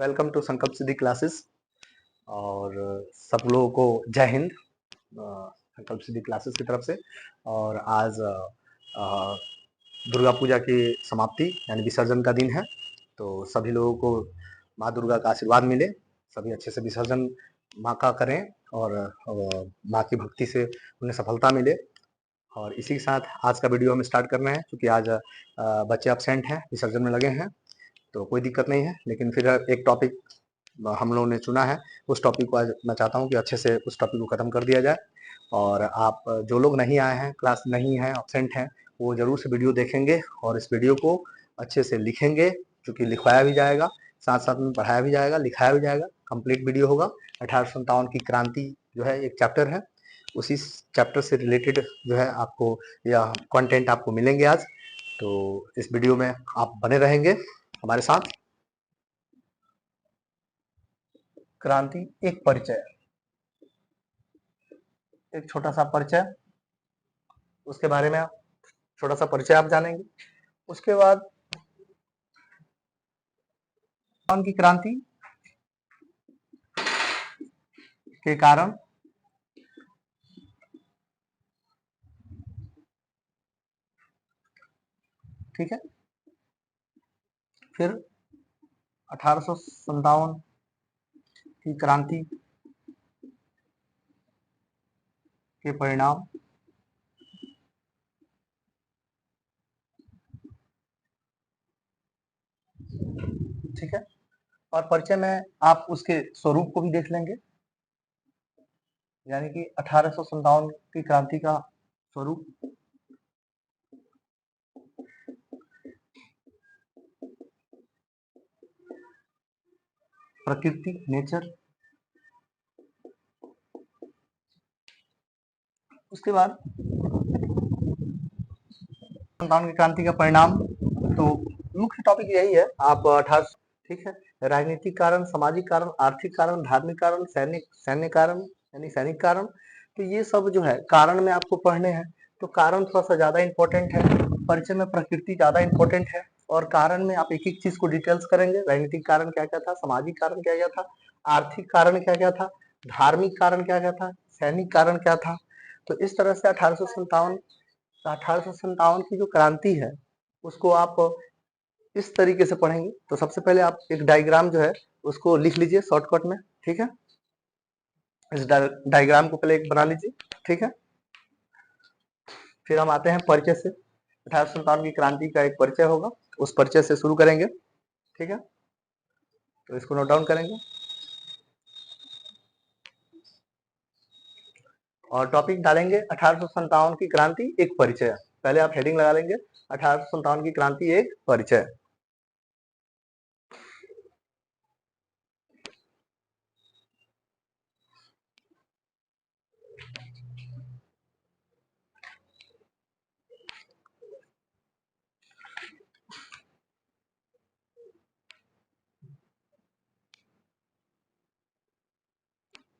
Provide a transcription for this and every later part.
Welcome to संकल्प सिद्धि classes. और सब लोगों को जय हिंद संकल्प सिद्धि क्लासेस की तरफ से। और आज दुर्गा पूजा की समाप्ति यानी विसर्जन का दिन है, तो सभी लोगों को माँ दुर्गा का आशीर्वाद मिले, सभी अच्छे से विसर्जन माँ का करें और माँ की भक्ति से उन्हें सफलता मिले। और इसी के साथ आज का वीडियो हम स्टार्ट करना है, क्योंकि आज बच्चे एब्सेंट हैं, विसर्जन में लगे हैं, तो कोई दिक्कत नहीं है। लेकिन फिर एक टॉपिक हम लोगों ने चुना है, उस टॉपिक को आज मैं चाहता हूँ कि अच्छे से उस टॉपिक को ख़त्म कर दिया जाए। और आप जो लोग नहीं आए हैं, क्लास नहीं है, एब्सेंट हैं, वो ज़रूर से वीडियो देखेंगे और इस वीडियो को अच्छे से लिखेंगे, क्योंकि लिखवाया भी जाएगा, साथ साथ में पढ़ाया भी जाएगा, लिखाया भी जाएगा। कंप्लीट वीडियो होगा। 1857 की क्रांति जो है एक चैप्टर है, उसी चैप्टर से रिलेटेड जो है आपको यह कंटेंट आपको मिलेंगे आज। तो इस वीडियो में आप बने रहेंगे हमारे साथ। क्रांति एक परिचय, एक छोटा सा परिचय, उसके बारे में आप छोटा सा परिचय आप जानेंगे। उसके बाद की क्रांति के कारण, ठीक है। फिर 1857 की क्रांति के परिणाम, ठीक है। और परिचय में आप उसके स्वरूप को भी देख लेंगे, यानी कि 1857 की क्रांति का स्वरूप, प्रकृति, नेचर। उसके बाद 57 की क्रांति का परिणाम, तो मुख्य टॉपिक यही है। आप 18, ठीक है, राजनीतिक कारण, सामाजिक कारण, आर्थिक कारण, धार्मिक कारण, सैन्य कारण यानी सैनिक कारण। तो ये सब जो है कारण में आपको पढ़ने हैं, तो कारण थोड़ा सा ज्यादा इंपॉर्टेंट है। परिचय में प्रकृति ज्यादा इंपॉर्टेंट है, और कारण में आप एक एक चीज को डिटेल्स करेंगे। राजनीतिक कारण क्या क्या था, सामाजिक कारण क्या क्या था, आर्थिक कारण क्या क्या था, धार्मिक कारण क्या क्या था, सैनिक कारण क्या था। तो इस तरह से 1857 की जो क्रांति है उसको आप इस तरीके से पढ़ेंगे। तो सबसे पहले आप एक डायग्राम जो है उसको लिख लीजिए शॉर्टकट में, ठीक है। इस डायग्राम को पहले एक बना लीजिए, ठीक है। फिर हम आते हैं परिचय से। 1857 की क्रांति का एक परिचय होगा, उस परिचय से शुरू करेंगे, ठीक है। तो इसको नोट डाउन करेंगे और टॉपिक डालेंगे 1857 की क्रांति एक परिचय। पहले आप हेडिंग लगा लेंगे 1857 की क्रांति एक परिचय।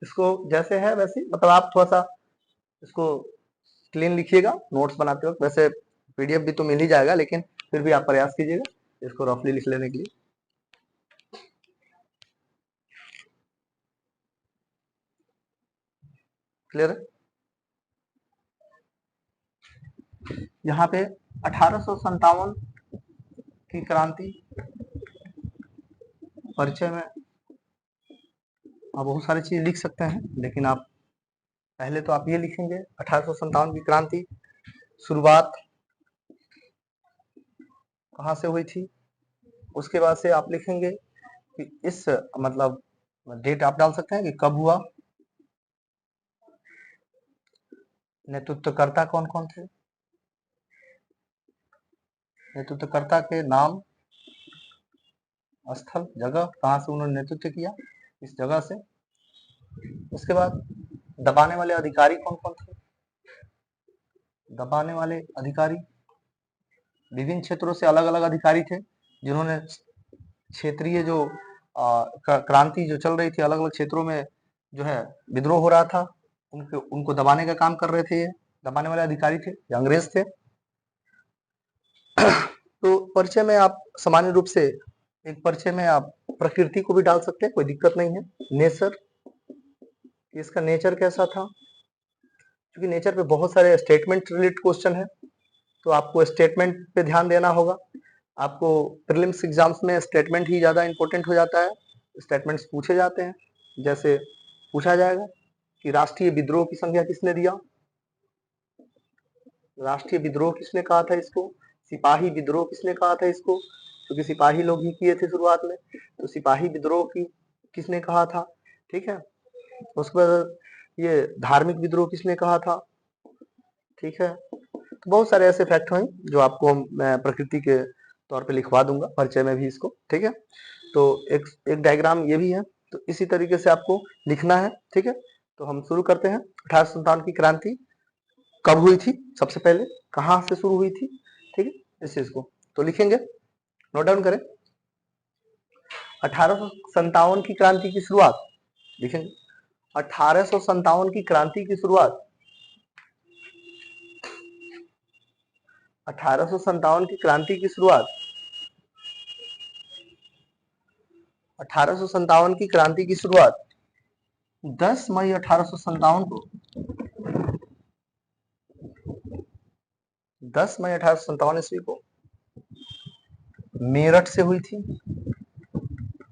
इसको जैसे है वैसे, मतलब आप थोड़ा सा इसको क्लीन लिखिएगा नोट्स बनाते वक्त। वैसे पीडीएफ भी तो मिल ही जाएगा, लेकिन फिर भी आप प्रयास कीजिएगा इसको रफली लिख लेने के लिए। क्लियर है। यहाँ पे 1857 की क्रांति परिचय में आप बहुत सारी चीज लिख सकते हैं, लेकिन आप पहले तो आप ये लिखेंगे 1857 की क्रांति शुरुआत कहाँ से हुई थी। उसके बाद से आप लिखेंगे कि इस मतलब डेट आप डाल सकते हैं कि कब हुआ, नेतृत्वकर्ता कौन कौन थे, नेतृत्वकर्ता के नाम, स्थल, जगह, कहाँ से उन्होंने नेतृत्व किया, इस जगह से। उसके बाद दबाने वाले अधिकारी कौन कौन थे, दबाने वाले अधिकारी विभिन्न क्षेत्रों से अलग अलग अधिकारी थे, जिन्होंने क्षेत्रीय जो क्रांति जो चल रही थी, अलग अलग क्षेत्रों में जो है विद्रोह हो रहा था, उनको दबाने का काम कर रहे थे। ये दबाने वाले अधिकारी थे, ये अंग्रेज थे। तो परिचय में आप सामान्य रूप से एक परिचय में आप प्रकृति को भी डाल सकते हैं, कोई दिक्कत नहीं है। नेचर, इसका नेचर कैसा था, क्योंकि नेचर पे बहुत सारे स्टेटमेंट रिलेटेड क्वेश्चन है, तो आपको स्टेटमेंट पे ध्यान देना होगा। आपको प्रीलिम्स एग्जाम्स में स्टेटमेंट ही ज्यादा इंपॉर्टेंट हो जाता है, स्टेटमेंट्स पूछे जाते हैं। जैसे पूछा जाएगा कि राष्ट्रीय विद्रोह की संज्ञा किसने दिया, राष्ट्रीय विद्रोह किसने कहा था इसको, सिपाही विद्रोह किसने कहा था इसको, क्योंकि सिपाही लोग ही किए थे शुरुआत में, तो सिपाही विद्रोह की किसने कहा था, ठीक है। उसके बाद ये धार्मिक विद्रोह किसने कहा था, ठीक है। तो बहुत सारे ऐसे फैक्ट हैं जो आपको मैं प्रकृति के तौर पे लिखवा दूंगा परिचय में भी इसको, ठीक है। तो एक डायग्राम ये भी है, तो इसी तरीके से आपको लिखना है, ठीक है। तो हम शुरू करते हैं। 1857 की क्रांति कब हुई थी, सबसे पहले कहां से शुरू हुई थी, ठीक है, इस चीज को तो लिखेंगे, नोट डाउन करें। 1857 की क्रांति की शुरुआत लिखेंगे। 1857 की क्रांति की शुरुआत, 1857 की क्रांति की शुरुआत, 1857 की क्रांति की शुरुआत 10 मई 1857 को, 10 मई 1857 ईस्वी को मेरठ से हुई थी,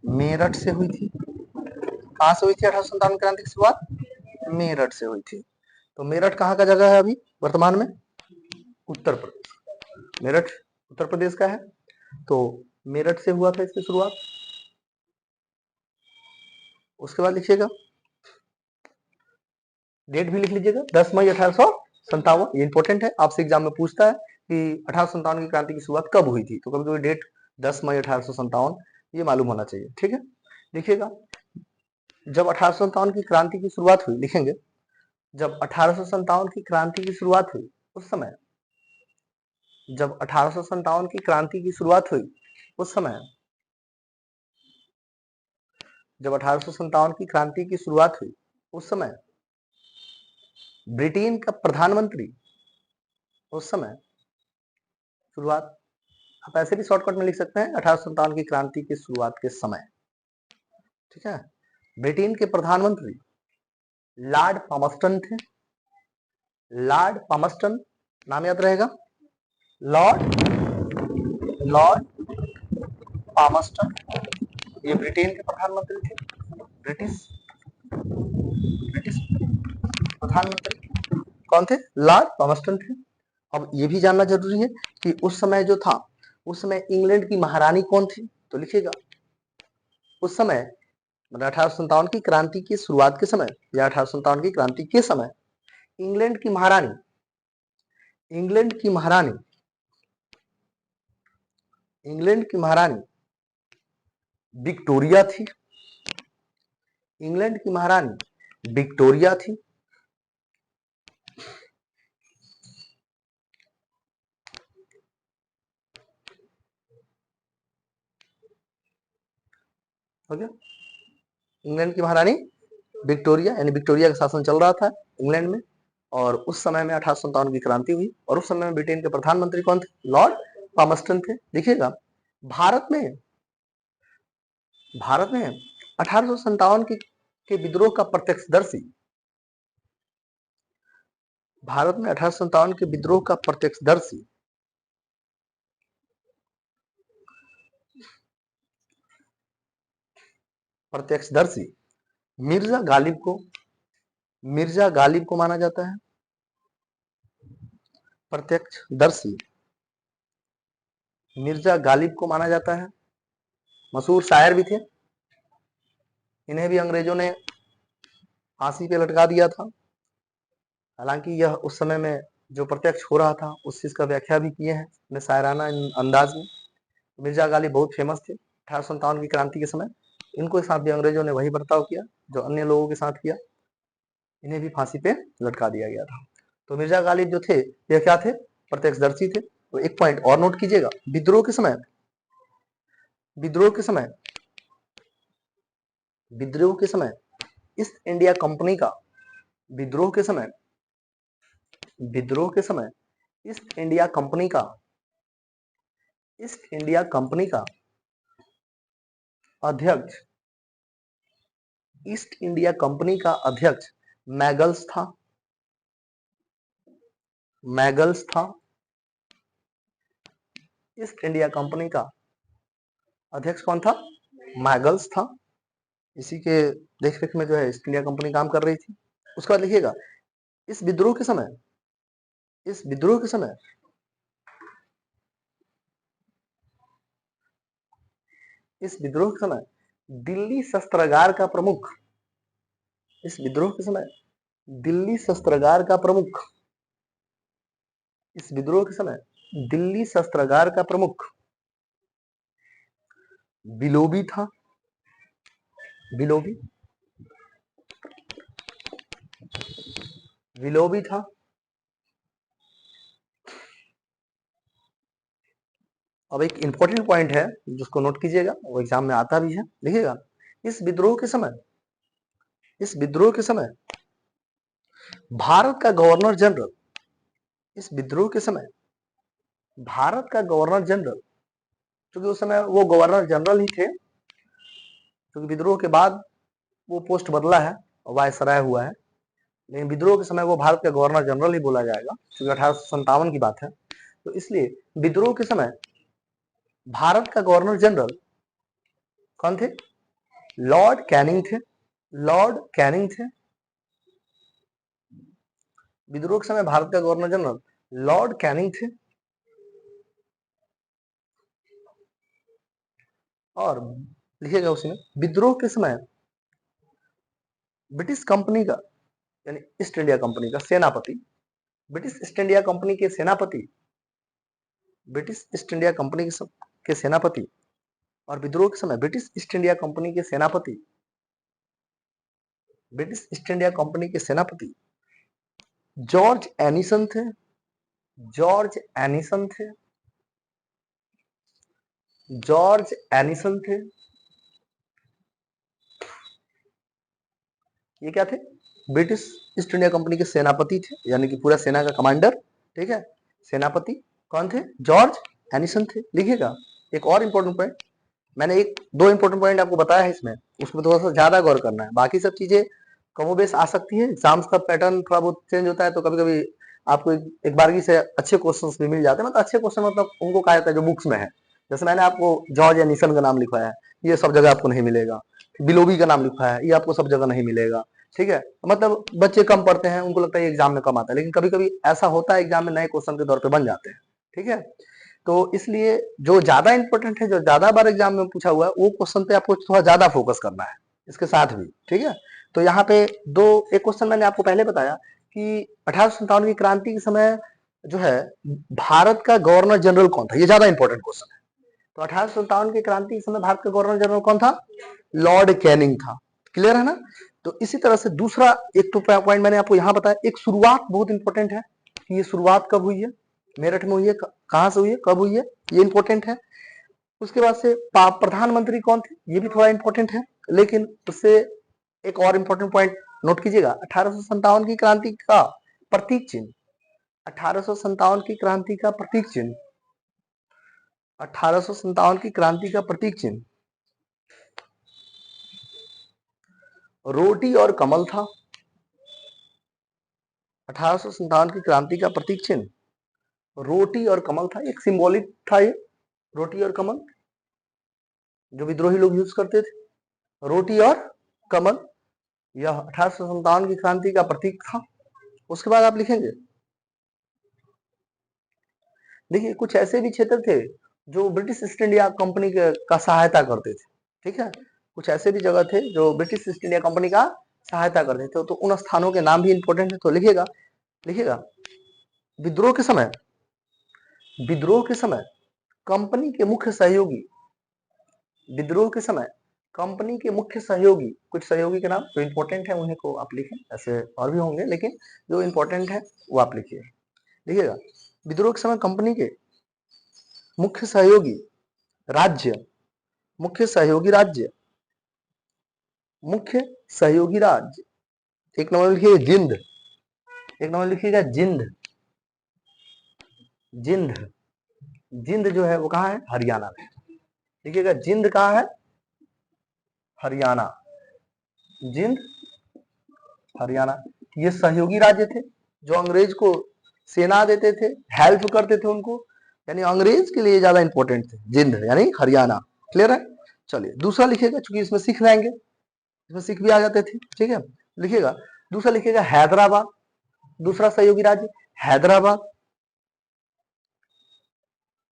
मेरठ से हुई थी। कहां से हुई थी 1857 क्रांति की शुरुआत, मेरठ से हुई थी। तो मेरठ कहाँ का जगह है अभी वर्तमान में, उत्तर प्रदेश, मेरठ उत्तर प्रदेश का है। तो मेरठ से हुआ था इसकी शुरुआत। उसके बाद लिखिएगा, डेट भी लिख लीजिएगा, 10 मई 1857, ये इंपॉर्टेंट है, आपसे एग्जाम में पूछता है कि 1857 की क्रांति की शुरुआत कब हुई थी, तो कभी कभी डेट 10 मई 1857 ये मालूम होना चाहिए, ठीक है। लिखिएगा, जब 1857 की क्रांति की शुरुआत हुई, लिखेंगे जब 1857 की क्रांति की शुरुआत हुई उस समय, जब 1857 की क्रांति की शुरुआत हुई उस समय, जब 1857 की क्रांति की शुरुआत हुई उस समय ब्रिटेन का प्रधानमंत्री, उस समय शुरुआत, आप ऐसे भी शॉर्टकट में लिख सकते हैं 1857 की क्रांति की शुरुआत के समय, ठीक है। ब्रिटेन के प्रधानमंत्री लॉर्ड पामस्टन थे, लॉर्ड पामस्टन नाम याद रहेगा, लॉर्ड लॉर्ड पामस्टन, ये ब्रिटेन के प्रधानमंत्री थे, ब्रिटिश ब्रिटिश प्रधानमंत्री कौन थे, लॉर्ड पामस्टन थे। अब ये भी जानना जरूरी है कि उस समय जो था, उस समय इंग्लैंड की महारानी कौन थी, तो लिखिएगा उस समय, मतलब 1857 की क्रांति की शुरुआत के समय या 1857 की क्रांति के समय इंग्लैंड की महारानी, इंग्लैंड की महारानी, इंग्लैंड की महारानी विक्टोरिया थी, इंग्लैंड की महारानी विक्टोरिया थी। हो गया, इंग्लैंड की महारानी विक्टोरिया, यानी विक्टोरिया का शासन चल रहा था इंग्लैंड में, और उस समय में 1857 की क्रांति हुई, और उस समय में ब्रिटेन के प्रधानमंत्री कौन थे, लॉर्ड पामस्टन थे। देखिएगा, भारत में, भारत में 1857 के विद्रोह का प्रत्यक्षदर्शी, भारत में 1857 के विद्रोह का प्रत्यक्षदर्शी प्रत्यक्षदर्शी मिर्जा गालिब को, मिर्जा गालिब को माना जाता है प्रत्यक्षदर्शी, मिर्जा गालिब को माना जाता है। मशहूर शायर भी थे, इन्हें भी अंग्रेजों ने फांसी पे लटका दिया था। हालांकि यह उस समय में जो प्रत्यक्ष हो रहा था उस चीज का व्याख्या भी किए हैं अपने शायराना अंदाज में। मिर्जा गालिब बहुत फेमस थे 1857 की क्रांति के समय, इनको साथ भी अंग्रेजों ने वही बर्ताव किया जो अन्य लोगों के साथ किया, इन्हें भी फांसी पे लटका दिया गया था। तो मिर्जा गालिब जो थे ये क्या थे, प्रत्यक्षदर्शी थे। तो एक पॉइंट और नोट कीजिएगा, विद्रोह के समय, विद्रोह के समय, विद्रोह के समय ईस्ट इंडिया कंपनी का, विद्रोह के समय, विद्रोह के समय ईस्ट इंडिया कंपनी का, ईस्ट इंडिया कंपनी का अध्यक्ष, ईस्ट इंडिया कंपनी का अध्यक्ष मैगल्स था। मैगल्स था। ईस्ट इंडिया कंपनी का अध्यक्ष कौन था? मैगल्स था। इसी के देखरेख में जो है ईस्ट इंडिया कंपनी काम कर रही थी। उसके बाद लिखिएगा, इस विद्रोह के समय, इस विद्रोह के समय इस विद्रोह के समय दिल्ली शस्त्रागार का प्रमुख, इस विद्रोह के समय दिल्ली शस्त्रागार का प्रमुख, इस विद्रोह के समय दिल्ली शस्त्रागार का प्रमुख बिलोबी था। बिलोबी, बिलोबी था। अब एक इंपॉर्टेंट पॉइंट है जिसको नोट कीजिएगा, वो एग्जाम में आता भी है, लिखिएगा, इस विद्रोह के समय, इस विद्रोह के समय भारत का गवर्नर जनरल, इस विद्रोह के समय भारत का गवर्नर जनरल, क्योंकि उस समय वो गवर्नर जनरल ही थे, क्योंकि विद्रोह के बाद वो पोस्ट बदला है, वायसराय हुआ है, लेकिन विद्रोह के समय वो भारत का गवर्नर जनरल ही बोला जाएगा, क्योंकि 1857 की बात है। तो इसलिए विद्रोह के समय भारत का गवर्नर जनरल कौन थे? लॉर्ड कैनिंग थे। लॉर्ड कैनिंग थे। विद्रोह के समय भारत का गवर्नर जनरल लॉर्ड कैनिंग थे। और लिखिएगा उसी में, विद्रोह के समय ब्रिटिश कंपनी का, यानी ईस्ट इंडिया कंपनी का सेनापति, ब्रिटिश ईस्ट इंडिया कंपनी के सेनापति, ब्रिटिश ईस्ट इंडिया कंपनी के सेनापति, और विद्रोह के समय ब्रिटिश ईस्ट इंडिया कंपनी के सेनापति, ब्रिटिश ईस्ट इंडिया कंपनी के सेनापति जॉर्ज एनिसन थे। जॉर्ज एनिसन थे। जॉर्ज एनिसन थे। ये क्या थे? ब्रिटिश ईस्ट इंडिया कंपनी के सेनापति थे, यानी कि पूरा सेना का कमांडर, ठीक है। सेनापति कौन थे? जॉर्ज एनिसन थे। लिखिएगा एक और इंपॉर्टेंट पॉइंट, मैंने एक दो इंपॉर्टेंट पॉइंट आपको बताया है इसमें, उसमें थोड़ा सा ज्यादा गौर करना है, बाकी सब चीजें कमोबेश आ सकती है। एग्जाम्स का पैटर्न थोड़ा बहुत चेंज होता है, तो कभी कभी आपको एक बारगी से अच्छे क्वेश्चंस भी मिल जाते हैं, मतलब अच्छे क्वेश्चन मतलब उनको कहा जाता है जो बुक्स में है। जैसे मैंने आपको जॉर्ज एनिसन का नाम लिखवाया है, ये सब जगह आपको नहीं मिलेगा। बिलोबी का नाम लिखा है, ये आपको सब जगह नहीं मिलेगा, ठीक है। मतलब बच्चे कम पढ़ते हैं, उनको लगता है एग्जाम में कम आता है, लेकिन कभी कभी ऐसा होता है एग्जाम में नए क्वेश्चन के तौर पे बन जाते हैं, ठीक है। तो इसलिए जो ज्यादा इंपॉर्टेंट है, जो ज्यादा बार एग्जाम में पूछा हुआ है, वो क्वेश्चन पे आपको थोड़ा ज्यादा फोकस करना है इसके साथ भी, ठीक है। तो यहाँ पे एक क्वेश्चन मैंने आपको पहले बताया कि 1857 की क्रांति के समय जो है भारत का गवर्नर जनरल कौन था, ये ज्यादा इंपॉर्टेंट क्वेश्चन है। तो 1857 की क्रांति के समय भारत का गवर्नर जनरल कौन था? लॉर्ड कैनिंग था। क्लियर है ना? तो इसी तरह से दूसरा एक तो पॉइंट मैंने आपको यहाँ बताया, एक शुरुआत बहुत इंपॉर्टेंट है कि ये शुरुआत कब हुई है, मेरठ में हुई है, कहां से हुई है, कब हुई है, ये इंपॉर्टेंट है। उसके बाद से प्रधानमंत्री कौन थे, ये भी थोड़ा इंपॉर्टेंट है। लेकिन उससे एक और इंपॉर्टेंट पॉइंट नोट कीजिएगा, 1857 की क्रांति का प्रतीक चिन्ह, 1857 की क्रांति का प्रतीक चिन्ह, 1857 की क्रांति का प्रतीक चिन्ह रोटी और कमल था। 1857 की क्रांति का प्रतीक चिन्ह रोटी और कमल था, एक सिंबॉलिक था ये रोटी और कमल, जो विद्रोही लोग यूज करते थे। रोटी और कमल, यह 1857 की क्रांति का प्रतीक था। उसके बाद आप लिखेंगे, देखिए कुछ ऐसे भी क्षेत्र थे जो ब्रिटिश ईस्ट इंडिया कंपनी का सहायता करते थे, ठीक है। कुछ ऐसे भी जगह थे जो ब्रिटिश ईस्ट इंडिया कंपनी का सहायता करते थे, तो उन स्थानों के नाम भी इंपॉर्टेंट है। तो लिखिएगा, लिखिएगा, विद्रोह के समय, विद्रोह के समय कंपनी के मुख्य सहयोगी, विद्रोह के समय कंपनी के मुख्य सहयोगी, कुछ सहयोगी के नाम जो इंपॉर्टेंट है उन्हें को आप लिखें, ऐसे और भी होंगे लेकिन जो इंपॉर्टेंट है वो आप लिखिए। लिखिएगा, विद्रोह के समय कंपनी के मुख्य सहयोगी राज्य, मुख्य सहयोगी राज्य, मुख्य सहयोगी राज्य, एक नंबर लिखिएगा जिंद, एक नंबर लिखिएगा जिंद। जिंद, जिंद जो है वो कहाँ है? हरियाणा में। लिखिएगा जिंद कहाँ है? हरियाणा, जिंद, हरियाणा, ये सहयोगी राज्य थे जो अंग्रेज को सेना देते थे, हेल्प करते थे उनको, यानी अंग्रेज के लिए ज्यादा इंपॉर्टेंट थे जिंद यानी हरियाणा। क्लियर है? चलिए दूसरा लिखिएगा, चूंकि इसमें सिख रहेंगे, इसमें सिख भी आ जाते थे, ठीक है। लिखिएगा दूसरा, लिखिएगा हैदराबाद, दूसरा सहयोगी राज्य हैदराबाद।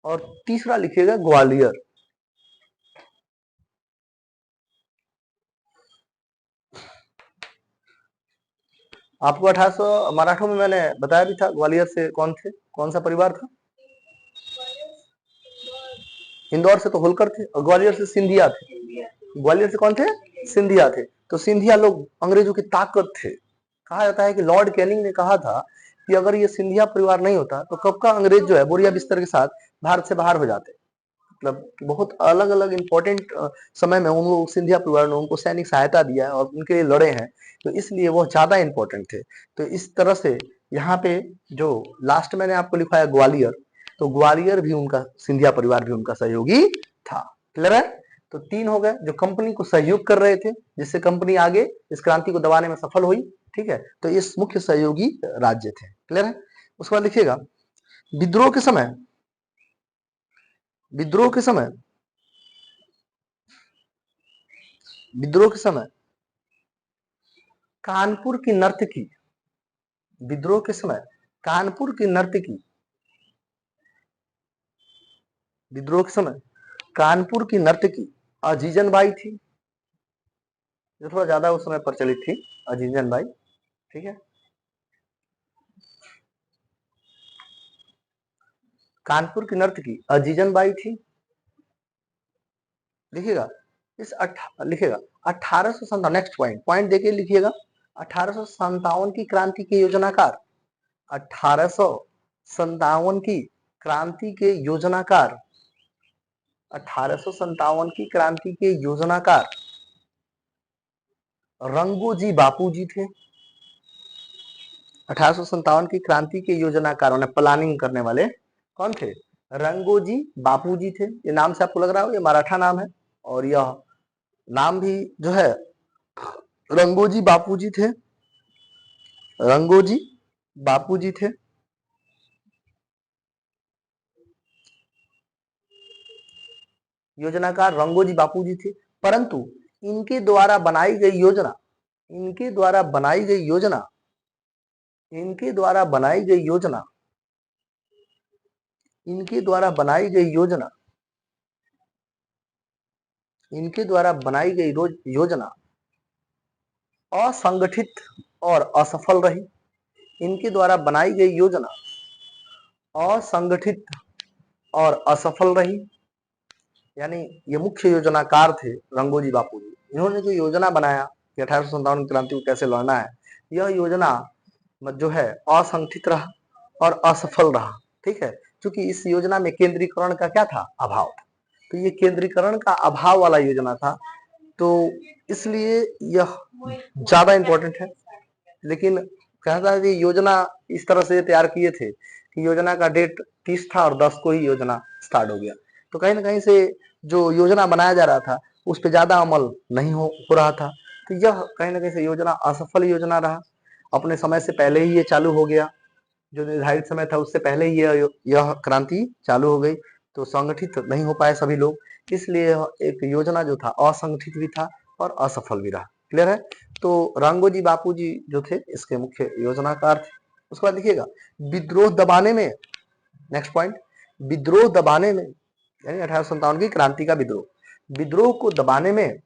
और तीसरा लिखिएगा ग्वालियर। आपको 1800 मराठों में मैंने बताया भी था, ग्वालियर से कौन सा परिवार था? इंदौर से तो होलकर थे, और ग्वालियर से सिंधिया थे। ग्वालियर से कौन थे? सिंधिया थे। तो सिंधिया लोग अंग्रेजों की ताकत थे। कहा जाता है कि लॉर्ड कैनिंग ने कहा था कि अगर ये सिंधिया परिवार नहीं होता तो कब का अंग्रेज जो है बोरिया बिस्तर के साथ भारत से बाहर हो जाते। मतलब बहुत अलग अलग इंपॉर्टेंट समय में उन लोग सिंधिया परिवार ने उनको सैनिक सहायता दिया है और उनके लिए लड़े हैं, तो इसलिए वो ज्यादा इंपॉर्टेंट थे। तो इस तरह से यहाँ पे जो लास्ट मैंने आपको लिखा है ग्वालियर, तो ग्वालियर भी उनका, सिंधिया परिवार भी उनका सहयोगी था। क्लियर है? तो 3 हो गए जो कंपनी को सहयोग कर रहे थे, जिससे कंपनी आगे इस क्रांति को दबाने में सफल हुई। ठीक है, तो इस मुख्य सहयोगी राज्य थे। क्लियर है? उसके बाद लिखिएगा विद्रोह के समय, विद्रोह के समय, विद्रोह के समय कानपुर की नर्तकी, विद्रोह के समय कानपुर की नर्तकी, विद्रोह के समय कानपुर की नर्तकी अजीजन बाई थी, जो थोड़ा ज्यादा उस समय प्रचलित थी, अजीजन बाई। ठीक है, कानपुर की नर्तकी अजीजन बाई थी। लिखिएगा लिखिएगा 1857, नेक्स्ट पॉइंट देखिए, लिखिएगा 1857 की क्रांति के योजनाकार, 1857 की क्रांति के योजनाकार, 1857 की क्रांति के योजनाकार रंगोजी बापूजी थे। 1857 की क्रांति के योजनाकारों ने प्लानिंग करने वाले कौन थे? रंगोजी बापूजी थे। ये नाम से आपको लग रहा हो ये मराठा नाम है, और यह नाम भी जो है रंगोजी बापूजी थे, रंगोजी बापूजी थे। योजनाकार रंगोजी बापूजी थे, परंतु इनके द्वारा बनाई गई योजना, इनके द्वारा बनाई गई योजना, इनके द्वारा बनाई गई योजना, इनके द्वारा बनाई गई योजना, इनके द्वारा बनाई गई योजना असंगठित और असफल रही। इनके द्वारा बनाई गई योजना असंगठित और असफल रही। यानी ये मुख्य योजनाकार थे रंगोजी बापूजी। इन्होंने जो योजना बनाया कि 1857 की क्रांति को कैसे लड़ना है, यह योजना जो है असंगठित रहा और असफल रहा। ठीक है, क्योंकि इस योजना में केंद्रीकरण का क्या था? अभाव था। तो ये केंद्रीकरण का अभाव वाला योजना था, तो इसलिए यह ज्यादा इंपॉर्टेंट है। लेकिन कहता है कि योजना इस तरह से तैयार किए थे कि योजना का डेट 30 था और 10 को ही योजना स्टार्ट हो गया। तो कहीं ना कहीं से जो योजना बनाया जा रहा था उस पर ज्यादा अमल नहीं हो रहा था, तो यह कहीं ना कहीं से योजना असफल योजना रहा। अपने समय से पहले ही ये चालू हो गया, जो निर्धारित समय था उससे पहले ही यह क्रांति चालू हो गई, तो संगठित नहीं हो पाए सभी लोग, इसलिए एक योजना जो था असंगठित भी था और असफल भी रहा। क्लियर है? तो रंगोजी बापूजी जो थे इसके मुख्य योजनाकार थे। उसके बाद देखिएगा विद्रोह दबाने में, नेक्स्ट पॉइंट, विद्रोह दबाने में, यानी 1857 की क्रांति का विद्रोह, विद्रोह को दबाने में,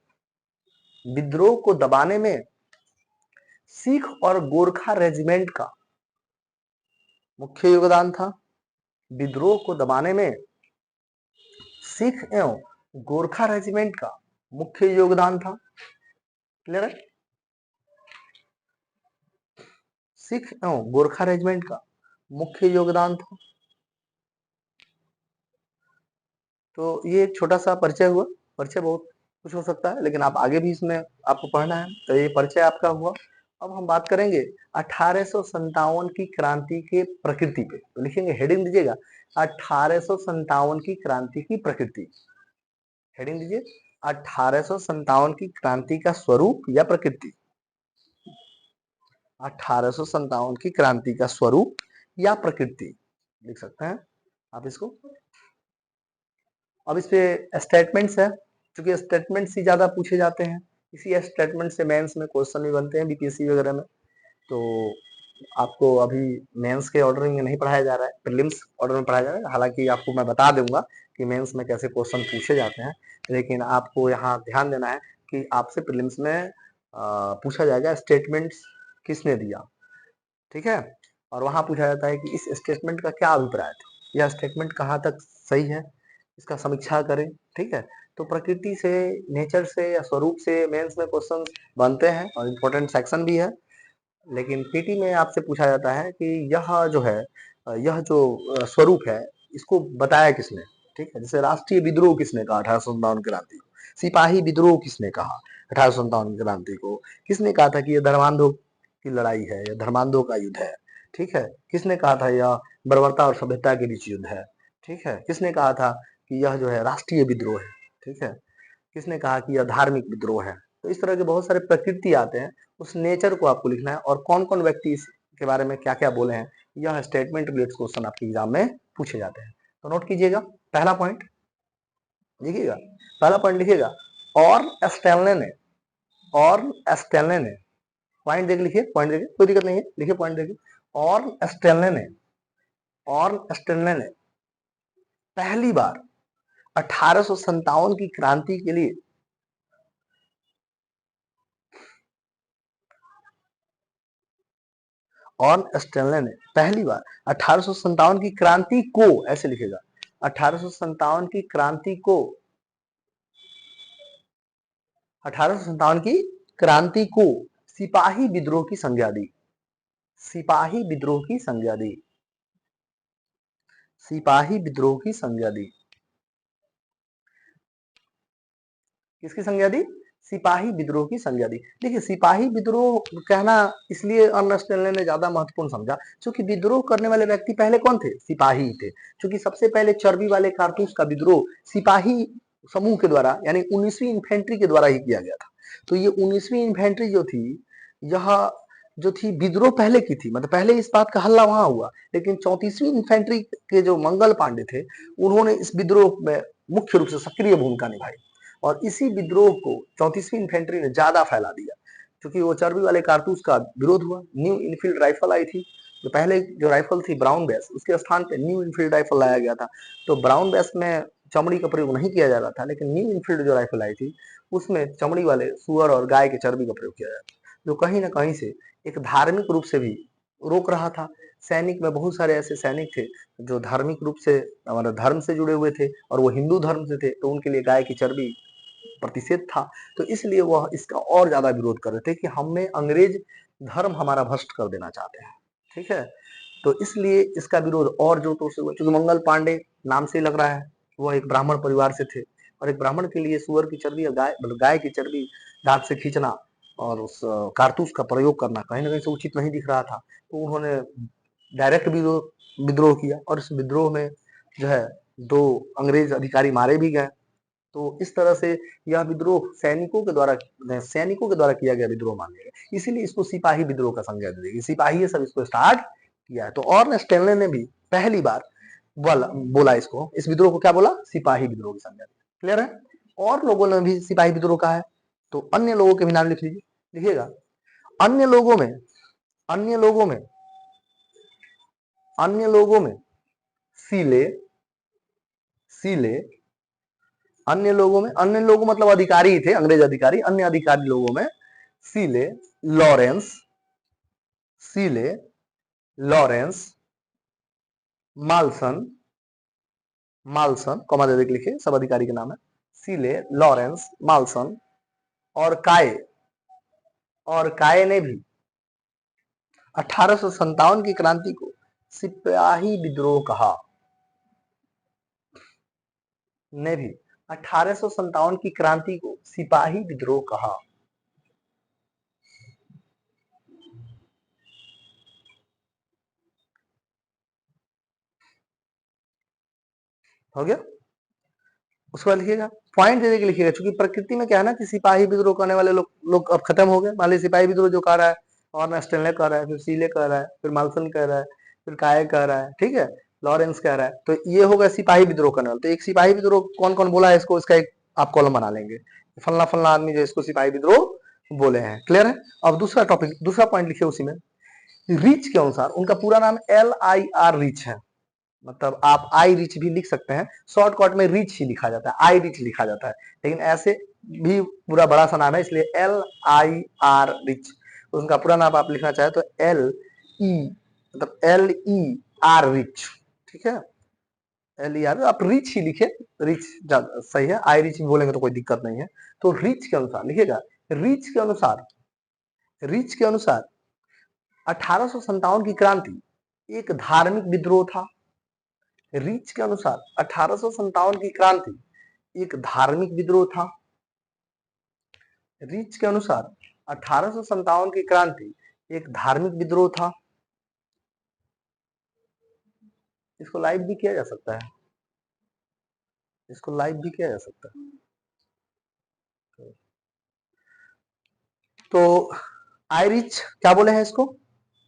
विद्रोह को दबाने में सिख और गोरखा रेजिमेंट का मुख्य योगदान था। विद्रोह को दबाने में सिख एवं गोरखा रेजिमेंट का मुख्य योगदान था। क्लियर है? सिख एवं गोरखा रेजिमेंट का मुख्य योगदान था। तो ये एक छोटा सा परिचय हुआ। परिचय बहुत कुछ हो सकता है, लेकिन आप आगे भी इसमें आपको पढ़ना है, तो ये परिचय आपका हुआ। अब हम बात करेंगे 1857 की क्रांति के प्रकृति पे। तो लिखेंगे, हेडिंग दीजिएगा 1857 की क्रांति की प्रकृति। हेडिंग दीजिए 1857 की क्रांति का स्वरूप या प्रकृति। 1857 की क्रांति का स्वरूप या प्रकृति लिख सकते हैं आप इसको। अब इस पे स्टेटमेंट्स है, क्योंकि स्टेटमेंट्स ही ज्यादा पूछे जाते हैं, इसी स्टेटमेंट से मेंस में क्वेश्चन भी बनते हैं बीपीएससी वगैरह में। तो आपको अभी मेंस के ऑर्डर में नहीं पढ़ाया जा रहा है, प्रीलिम्स ऑर्डर में पढ़ाया जा रहा है। हालांकि आपको मैं बता दूंगा कि मेंस में कैसे क्वेश्चन पूछे जाते हैं, लेकिन आपको यहाँ ध्यान देना है कि आपसे प्रीलिम्स में पूछा जाएगा स्टेटमेंट्स किसने दिया, ठीक है। और वहां पूछा जाता है कि इस स्टेटमेंट का क्या अभिप्राय था, यह स्टेटमेंट कहाँ तक सही है, इसका समीक्षा करें, ठीक है। तो प्रकृति से, नेचर से या स्वरूप से मेंस में क्वेश्चन बनते हैं और इम्पोर्टेंट सेक्शन भी है। लेकिन पीटी में आपसे पूछा जाता है कि यह जो है, यह जो स्वरूप है, इसको बताया किसने, ठीक है। जैसे राष्ट्रीय विद्रोह किसने कहा 1857 क्रांति को, सिपाही विद्रोह किसने कहा 1857 क्रांति को, किसने कहा था कि यह धर्मांधों की लड़ाई है, यह धर्मांधों का युद्ध है, ठीक है। किसने कहा था यह बर्बरता और सभ्यता के बीच युद्ध है, ठीक है। किसने कहा था कि यह जो है राष्ट्रीय विद्रोह है, ठीक है। किसने कहा कि यह धार्मिक विद्रोह है। तो इस तरह के बहुत सारे प्रकृति आते हैं, उस नेचर को आपको लिखना है और कौन कौन व्यक्ति इसके बारे में क्या क्या बोले हैं, यह स्टेटमेंट रिलेटेड क्वेश्चन आपके एग्जाम में पूछे जाते हैं। तो नोट कीजिएगा, पहला पॉइंट लिखिएगा, पहला पॉइंट लिखिएगा, और स्टैनले ने, और स्टैनले ने, पॉइंट देख लिखिए, पॉइंट देखिए, कोई दिक्कत नहीं है, लिखिए पॉइंट देखिए। और स्टैनले ने, और स्टैनले ने पहली बार 1857 की क्रांति के लिए और स्टेनले ने पहली बार 1857 की क्रांति को, ऐसे लिखेगा, 1857 की क्रांति को, 1857 की क्रांति को सिपाही विद्रोह की संज्ञा दी, सिपाही विद्रोह की संज्ञा दी, सिपाही विद्रोह की संज्ञा दी। किसकी संज्ञा दी? सिपाही विद्रोह की संज्ञा दी। देखिए सिपाही विद्रोह कहना इसलिए अर्नेस्ट स्टेनले ने ज्यादा महत्वपूर्ण समझा, क्योंकि विद्रोह करने वाले व्यक्ति पहले कौन थे? सिपाही थे। क्योंकि सबसे पहले चर्बी वाले कारतूस का विद्रोह सिपाही समूह के द्वारा, यानी 19वीं इन्फेंट्री के द्वारा ही किया गया था। तो ये 19वीं इन्फेंट्री जो थी, यह जो थी विद्रोह पहले की थी, मतलब पहले इस बात का हल्ला वहां हुआ, लेकिन 34वीं इन्फेंट्री के जो मंगल पांडे थे, उन्होंने इस विद्रोह में मुख्य रूप से सक्रिय भूमिका निभाई और इसी विद्रोह को 34वीं इन्फेंट्री ने ज्यादा फैला दिया, क्योंकि वो चर्बी वाले कारतूस का विरोध हुआ। न्यू इनफील्ड राइफल आई थी, जो पहले जो राइफल थी ब्राउन बेस, उसके स्थान पे न्यू इनफील्ड राइफल लाया गया था। तो ब्राउन बेस में चमड़ी का प्रयोग नहीं किया जा रहा था, लेकिन न्यू इनफील्ड जो राइफल आई थी उसमें चमड़ी वाले सुअर और गाय के चर्बी का प्रयोग किया जाता, जो कहीं ना कहीं से एक धार्मिक रूप से भी रोक रहा था। सैनिक में बहुत सारे ऐसे सैनिक थे जो धार्मिक रूप से, हमारे धर्म से जुड़े हुए थे और वो हिंदू धर्म से थे, तो उनके लिए गाय की चर्बी प्रतिषेध था। तो इसलिए वह इसका और ज्यादा विरोध कर रहे थे कि हमें अंग्रेज धर्म हमारा भ्रष्ट कर देना चाहते हैं, ठीक है। तो इसलिए इसका विरोध और जोर तोर से हुआ, क्योंकि मंगल पांडे नाम से ही लग रहा है वह एक ब्राह्मण परिवार से थे, और एक ब्राह्मण के लिए सुअर की चर्बी या गाय की चर्बी दांत से खींचना और उस कारतूस का प्रयोग करना कहीं ना कहीं से उचित नहीं दिख रहा था। तो उन्होंने डायरेक्ट विद्रोह किया और इस विद्रोह में जो है 2 अंग्रेज अधिकारी मारे भी गए। तो इस तरह से यह विद्रोह सैनिकों के द्वारा किया गया विद्रोह मान लिया गया, इसीलिए इसको सिपाही विद्रोह का संज्ञा दी गई। सिपाही सब इसको स्टार्ट किया है। तो और स्टेनले ने भी पहली बार बोला इसको, इस विद्रोह को क्या बोला? सिपाही विद्रोह की संज्ञा दी। क्लियर है? और लोगों ने भी सिपाही विद्रोह कहा है, तो अन्य लोगों के भी नाम लिख लीजिए, लिखिएगा। अन्य लोगों में, अन्य लोगों में, अन्य लोगों में सीले, सीले, अन्य लोगों में, अन्य लोगों मतलब अधिकारी थे, अंग्रेज अधिकारी, अन्य अधिकारी लोगों में सीले, लॉरेंस, सीले, लॉरेंस, मालसन, मालसन कॉमा दे के लिखिए, सब अधिकारी के नाम है, सीले, लॉरेंस, मालसन और काय, और काय ने भी 1857 की क्रांति को सिपाही विद्रोह कहा, ने भी 1857 की क्रांति को सिपाही विद्रोह कहा। हो गया? उसके बाद लिखिएगा पॉइंट दे देके लिखिएगा, क्योंकि प्रकृति में क्या है ना कि सिपाही विद्रोह करने वाले लोग अब खत्म हो गए। मान लीजिए सिपाही विद्रोह जो कर रहा है, और स्टेनले कर रहा है, फिर सीले कर रहा है, फिर माल्सन कर रहा है, फिर काय कर रहा है, ठीक है, लॉरेंस कह रहा है, तो ये हो गया सिपाही विद्रोह करने वाला। तो एक सिपाही विद्रोह कौन कौन बोला है इसको, इसका एक आप कॉलम बना लेंगे, फलना फलना आदमी जो इसको सिपाही विद्रोह बोले हैं। क्लियर है। अब दूसरा टॉपिक, दूसरा पॉइंट लिखिए उसी में, रिच के अनुसार उनका पूरा नाम LIR रिच है, मतलब आप आई रिच भी लिख सकते हैं, शॉर्टकट में रिच ही लिखा जाता है, आई रिच लिखा जाता है, लेकिन ऐसे भी पूरा बड़ा सा नाम है, इसलिए LIR रिच। उनका पूरा नाम आप लिखना चाहे तो LER रिच, ठीक है, LER आप रिच ही लिखे, रिच सही है, आई रिच भी बोलेंगे तो कोई दिक्कत नहीं है। तो रिच के अनुसार लिखिएगा, रिच के अनुसार, रिच के अनुसार 1857 की क्रांति एक धार्मिक विद्रोह था। रिच के अनुसार 1857 की क्रांति एक धार्मिक विद्रोह था। रिच के अनुसार 1857 की क्रांति एक धार्मिक विद्रोह था। इसको लाइव भी किया जा सकता है, इसको लाइव भी किया जा सकता है। तो आई रिच क्या बोले हैं इसको,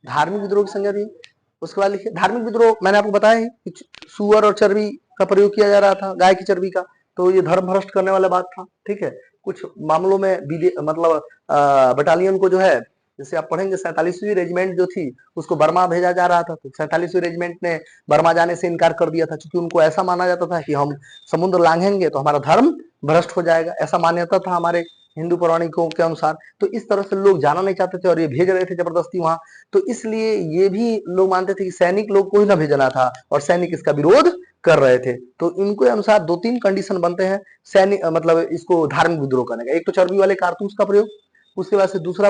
धार्मिक विद्रोह की संज्ञा दी। उसके बाद लिखिए धार्मिक विद्रोह, मैंने आपको बताया है कि सुअर और चर्बी का प्रयोग किया जा रहा था, गाय की चर्बी का, तो ये धर्म भ्रष्ट करने वाला बात था, ठीक है। कुछ मामलों में मतलब बटालियन को जो है, जैसे आप पढ़ेंगे 47वीं रेजिमेंट जो थी उसको बर्मा भेजा जा रहा था, तो 47वीं रेजिमेंट ने बर्मा जाने से इनकार कर दिया था, क्योंकि उनको ऐसा माना जाता था कि हम समुद्र लांघेंगे तो हमारा धर्म भ्रष्ट हो जाएगा, ऐसा मान्यता था हमारे हिंदू पौराणिकों के अनुसार। तो इस तरह से लोग जाना नहीं चाहते थे और ये भेज रहे थे जबरदस्ती वहां, तो इसलिए ये भी लोग मानते थे कि सैनिक लोग को ही ना भेजना था, और सैनिक इसका विरोध कर रहे थे। तो इनके अनुसार 2-3 कंडीशन बनते हैं सैनिक मतलब इसको धार्मिक विद्रोह करने का, एक तो चर्बी वाले कारतूस का प्रयोग, उसके बाद से दूसरा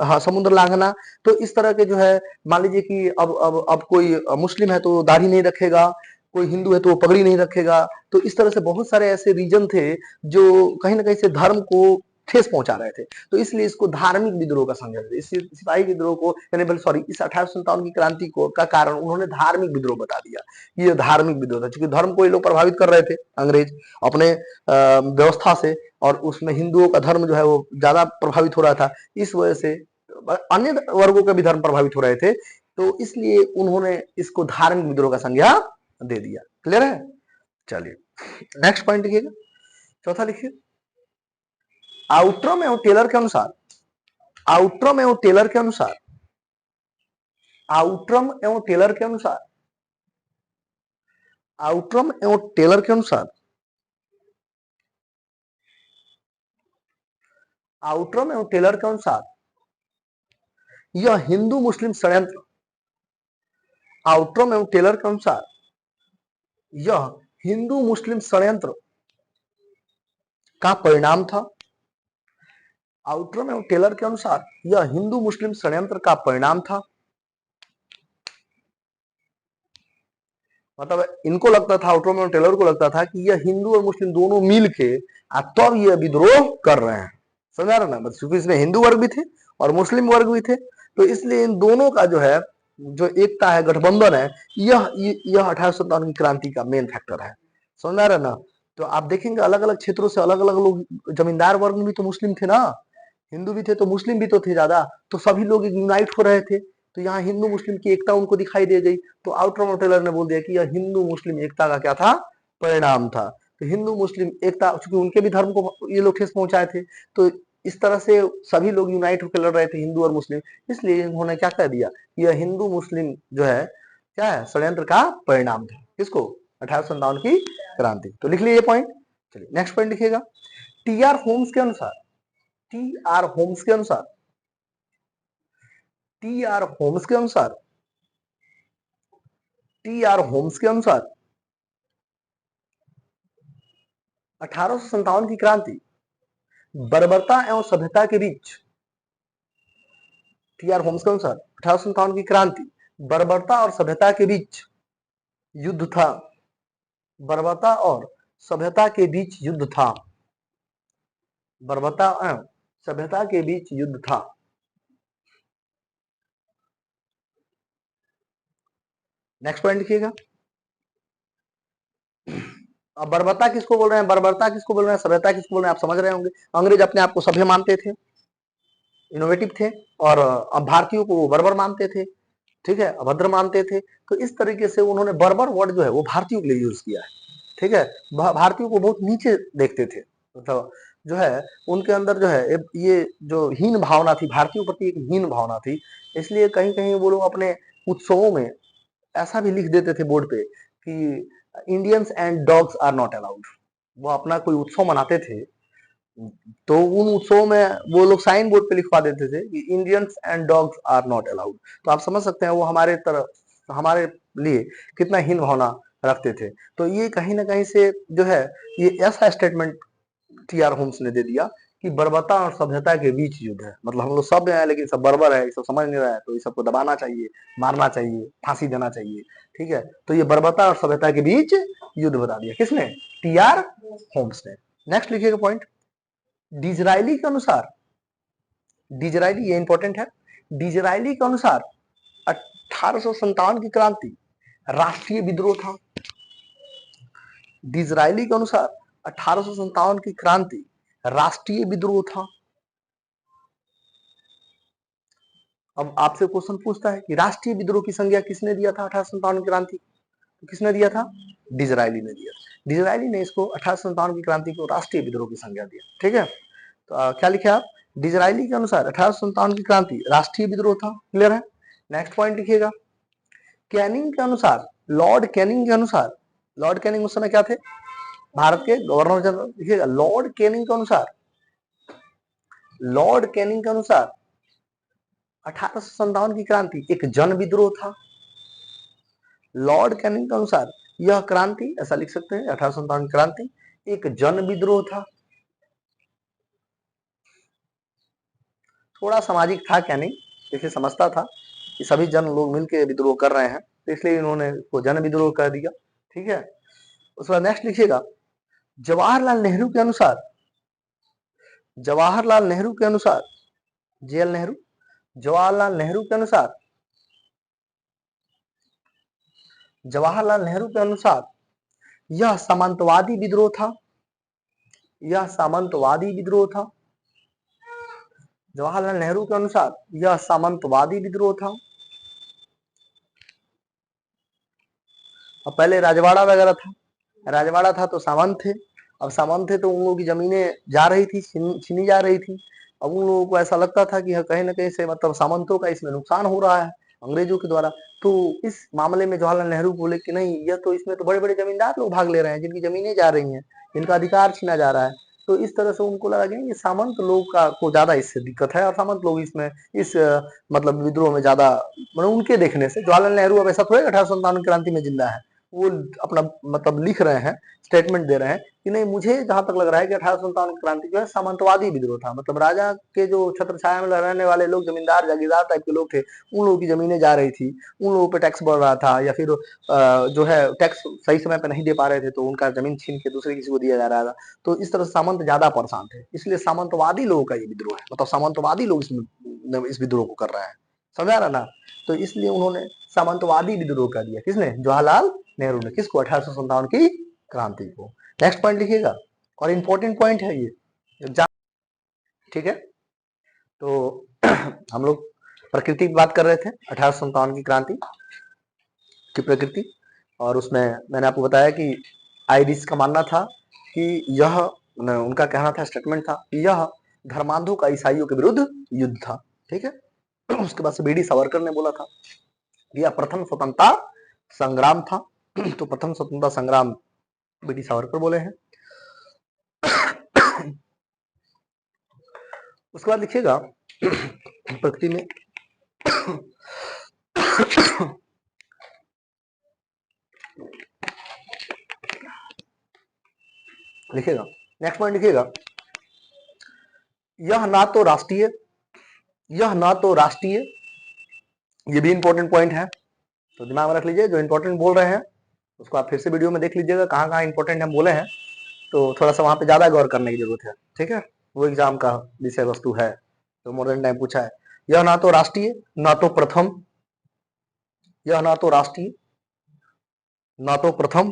हाँ समुद्र लांघना। तो इस तरह के जो है, मान लीजिए कि अब कोई मुस्लिम है तो दाढ़ी नहीं रखेगा, कोई हिंदू है तो वो पगड़ी नहीं रखेगा, तो इस तरह से बहुत सारे ऐसे रीजन थे जो कहीं ना कहीं से धर्म को ठेस पहुंचा रहे थे, तो इसलिए इसको धार्मिक विद्रोह का संज्ञा दी। इस सिपाही विद्रोह को यानी सॉरी इस 1857 की क्रांति को का कारण उन्होंने धार्मिक विद्रोह बता दिया, ये धार्मिक विद्रोह था, क्योंकि धर्म को ये लोग प्रभावित कर रहे थे अंग्रेज अपने व्यवस्था से, और उसमें हिंदुओं का धर्म जो है वो ज्यादा प्रभावित हो रहा था, इस वजह से अन्य वर्गों के भी धर्म प्रभावित हो रहे थे, तो इसलिए उन्होंने इसको धार्मिक विद्रोह का संज्ञा दे दिया। क्लियर है। चलिए नेक्स्ट पॉइंट लिखिएगा, चौथा लिखिए, आउट्रम एवं टेलर के अनुसार, आउट्रम एवं टेलर के अनुसार, आउट्रम एवं टेलर के अनुसार, आउट्रम एवं टेलर के अनुसार, आउट्रम एवं टेलर के अनुसार यह हिंदू मुस्लिम षड्यंत्र, आउट्रम एवं टेलर के अनुसार यह हिंदू मुस्लिम षड्यंत्र का परिणाम था। आउट्रम एवं टेलर के अनुसार यह हिंदू मुस्लिम षड्यंत्र का परिणाम था। मतलब इनको लगता था, आउट्रम एवं टेलर को लगता था कि यह हिंदू और मुस्लिम दोनों मिल के तब यह विद्रोह कर रहे हैं, समझा रहे ना, क्योंकि इसमें हिंदू वर्ग भी थे और मुस्लिम वर्ग भी थे, तो इसलिए इन दोनों का जो है जो एकता है, गठबंधन है, यह 1857 की क्रांति का मेन फैक्टर है, समझ रहे ना। तो आप देखेंगे अलग अलग क्षेत्रों से अलग अलग लोग, जमींदार वर्ग में भी तो मुस्लिम थे ना, हिंदू भी थे तो मुस्लिम भी तो थे ज्यादा, तो सभी लोग यूनाइट हो रहे थे, तो यहाँ हिंदू मुस्लिम की एकता उनको दिखाई दे गई, तो आउटरम टेलर ने बोल दिया कि यह हिंदू मुस्लिम एकता का क्या था, परिणाम था। तो हिंदू मुस्लिम एकता, चूंकि उनके भी धर्म को ये लोग ठेस पहुंचाए थे, तो इस तरह से सभी लोग यूनाइट होकर लड़ रहे थे हिंदू और मुस्लिम, इसलिए उन्होंने क्या कह दिया, यह हिंदू मुस्लिम जो है क्या है, षड्यंत्र का परिणाम था। किसको, 1857 की क्रांति। तो लिख लीजिए पॉइंट। चलिए नेक्स्ट पॉइंट लिखिएगा, TR होम्स के अनुसार, TR होम्स के अनुसार, TR होम्स के अनुसार, TR होम्स के अनुसार 1857 की क्रांति बर्बरता एवं सभ्यता के बीच, TR होम्स के अनुसार 1857 की क्रांति बर्बरता और सभ्यता के बीच युद्ध था, बर्बरता और सभ्यता के बीच युद्ध था, बर्बरता एवं सभ्यता के बीच युद्ध था। नेक्स्ट पॉइंट लिखिएगा, अब बर्बरता किसको बोल रहे हैं, बर्बरता किसको बोल रहे हैं, सभ्यता किसको बोल रहे हैं, आप समझ रहे होंगे। अंग्रेज अपने आप को सभ्य मानते थे, इनोवेटिव थे, और अब भारतीयों को वो बर्बर मानते थे, ठीक है, अभद्र मानते थे। तो इस तरीके से उन्होंने बर्बर वर्ड जो है वो भारतीयों के लिए यूज किया है, ठीक है। भारतीयों को बहुत नीचे देखते थे, मतलब जो है उनके अंदर जो है ये जो हीन भावना थी, भारतीयों प्रति एक हीन भावना थी। इसलिए कहीं कहीं वो लोग अपने उत्सवों में ऐसा भी लिख देते थे बोर्ड पे कि Indians and dogs are not allowed. वो अपना कोई उत्सव मनाते थे तो उन उत्सवों में वो लोग साइन बोर्ड पे लिखवा देते थे कि Indians and dogs are not allowed. तो आप समझ सकते हैं वो हमारे तरफ, हमारे लिए कितना हीन भावना रखते थे। तो ये कहीं ना कहीं से जो है ये ऐसा स्टेटमेंट टी आर होम्स ने दे दिया कि बर्बरता और सभ्यता के बीच युद्ध है, मतलब हम लोग सभ्य हैं लेकिन सब बर्बर है, ये सब समझ नहीं रहा है, तो ये सबको दबाना चाहिए, मारना चाहिए, फांसी देना चाहिए, ठीक है। तो ये बर्बरता और सभ्यता के बीच युद्ध बता दिया, किसने, टी आर होम्स ने। नेक्स्ट लिखिएगा पॉइंट, डिजरायली के अनुसार, डिजरायली ये इंपॉर्टेंट है, डिजरायली के अनुसार 1857 की क्रांति राष्ट्रीय विद्रोह था। डिजरायली के अनुसार 1857 की क्रांति राष्ट्रीय विद्रोह था। अब आपसे क्वेश्चन पूछता है कि राष्ट्रीय विद्रोह की संज्ञा किसने दिया था 1857 की क्रांति, तो किसने दिया था, डिजरायली ने दिया। डिजरायली ने इसको 1857 की क्रांति को राष्ट्रीय विद्रोह की संज्ञा दिया, ठीक है। तो क्या लिखे आप, डिजरायली के अनुसार 1857 की क्रांति राष्ट्रीय विद्रोह था, क्लियर है। नेक्स्ट पॉइंट लिखिएगा, कैनिंग के अनुसार, लॉर्ड कैनिंग के अनुसार, लॉर्ड कैनिंग उस समय क्या थे, भारत के गवर्नर जनरल, लिखिएगा लॉर्ड कैनिंग के अनुसार, लॉर्ड कैनिंग के अनुसार 1857 की क्रांति एक जन विद्रोह था। लॉर्ड कैनिंग के अनुसार यह क्रांति, ऐसा लिख सकते हैं 1857 की क्रांति एक जन विद्रोह था। थोड़ा सामाजिक था कैनिंग, इसलिए समझता था कि सभी जन लोग मिलकर विद्रोह कर रहे हैं, तो इसलिए इन्होंने इसको जन विद्रोह कर दिया, ठीक है। उसके बाद नेक्स्ट लिखिएगा, जवाहरलाल नेहरू के अनुसार, जवाहरलाल नेहरू के अनुसार, जेएल नेहरू, जवाहरलाल नेहरू के अनुसार, जवाहरलाल नेहरू के अनुसार यह सामंतवादी विद्रोह था, यह सामंतवादी विद्रोह था। जवाहरलाल नेहरू के अनुसार यह सामंतवादी विद्रोह था। अब पहले राजवाड़ा वगैरह था, राजवाड़ा था तो सामंत थे, अब सामंत थे तो उन लोगों की जमीनें जा रही थी, छीनी जा रही थी। अब उन लोगों को ऐसा लगता था कि कहीं ना कहीं से मतलब सामंतों का इसमें नुकसान हो रहा है अंग्रेजों के द्वारा। तो इस मामले में जवाहरलाल नेहरू बोले कि नहीं, यह तो इसमें तो बड़े बड़े जमींदार लोग भाग ले रहे हैं, जिनकी जमीनें जा रही हैं, जिनका अधिकार छीना जा रहा है। तो इस तरह से उनको लगा कि ये सामंत लोग का को ज्यादा इससे दिक्कत है, और सामंत लोग इसमें इस मतलब विद्रोह में ज्यादा, मतलब उनके देखने से जवाहरलाल नेहरू अब ऐसा थोड़ा 1857 क्रांति में जिंदा है, वो अपना मतलब लिख रहे हैं, स्टेटमेंट दे रहे हैं कि नहीं, मुझे जहां तक लग रहा है कि 1857 क्रांति जो है सामंतवादी विद्रोह था, मतलब राजा के जो छत्र छाया में रहने वाले लोग, जमींदार जागीरदार टाइप के लोग थे, उन लोगों की जमीनें जा रही थी, उन लोगों पे टैक्स बढ़ रहा था, या फिर जो है टैक्स सही समय पे नहीं दे पा रहे थे, तो उनका जमीन छीन के दूसरे किसी को दिया जा रहा था। तो इस तरह सामंत ज्यादा परेशान थे, इसलिए सामंतवादी लोगों का ये विद्रोह है, मतलब सामंतवादी लोग इस विद्रोह को कर रहे हैं, समझा रहा ना। तो इसलिए उन्होंने सामंतवादी विद्रोह कर दिया, किसने, जवाहरलाल नेहरू ने, किसको, 1857 की क्रांति को। नेक्स्ट पॉइंट लिखिएगा, और इंपॉर्टेंट पॉइंट है ये, ठीक है। तो हम लोग प्रकृति की बात कर रहे थे, 1857 की क्रांति की प्रकृति, और उसमें मैंने आपको बताया कि आयरिश का मानना था कि यह, उनका कहना था, स्टेटमेंट था कि यह धर्मांधों का ईसाइयों के विरुद्ध युद्ध था, ठीक है। उसके बाद से बी डी सावरकर ने बोला था कि यह प्रथम स्वतंत्रता संग्राम था। तो प्रथम स्वतंत्रता संग्राम बी डी सावरकर बोले हैं। उसके बाद लिखिएगा प्रकृति में लिखिएगा, नेक्स्ट पॉइंट लिखिएगा, यह ना तो राष्ट्रीय, यह ना तो राष्ट्रीय, ये भी इंपॉर्टेंट पॉइंट है, तो दिमाग में रख लीजिए, जो इंपॉर्टेंट बोल रहे हैं उसको आप फिर से वीडियो में देख लीजिएगा, कहाँ कहाँ इंपॉर्टेंट हम बोले हैं, तो थोड़ा सा वहां पे ज्यादा गौर करने की जरूरत है, ठीक है। वो एग्जाम का विषय वस्तु है, तो मोर देन टाइम पूछा है। यह ना तो राष्ट्रीय, ना तो प्रथम, यह ना तो राष्ट्रीय, ना तो प्रथम,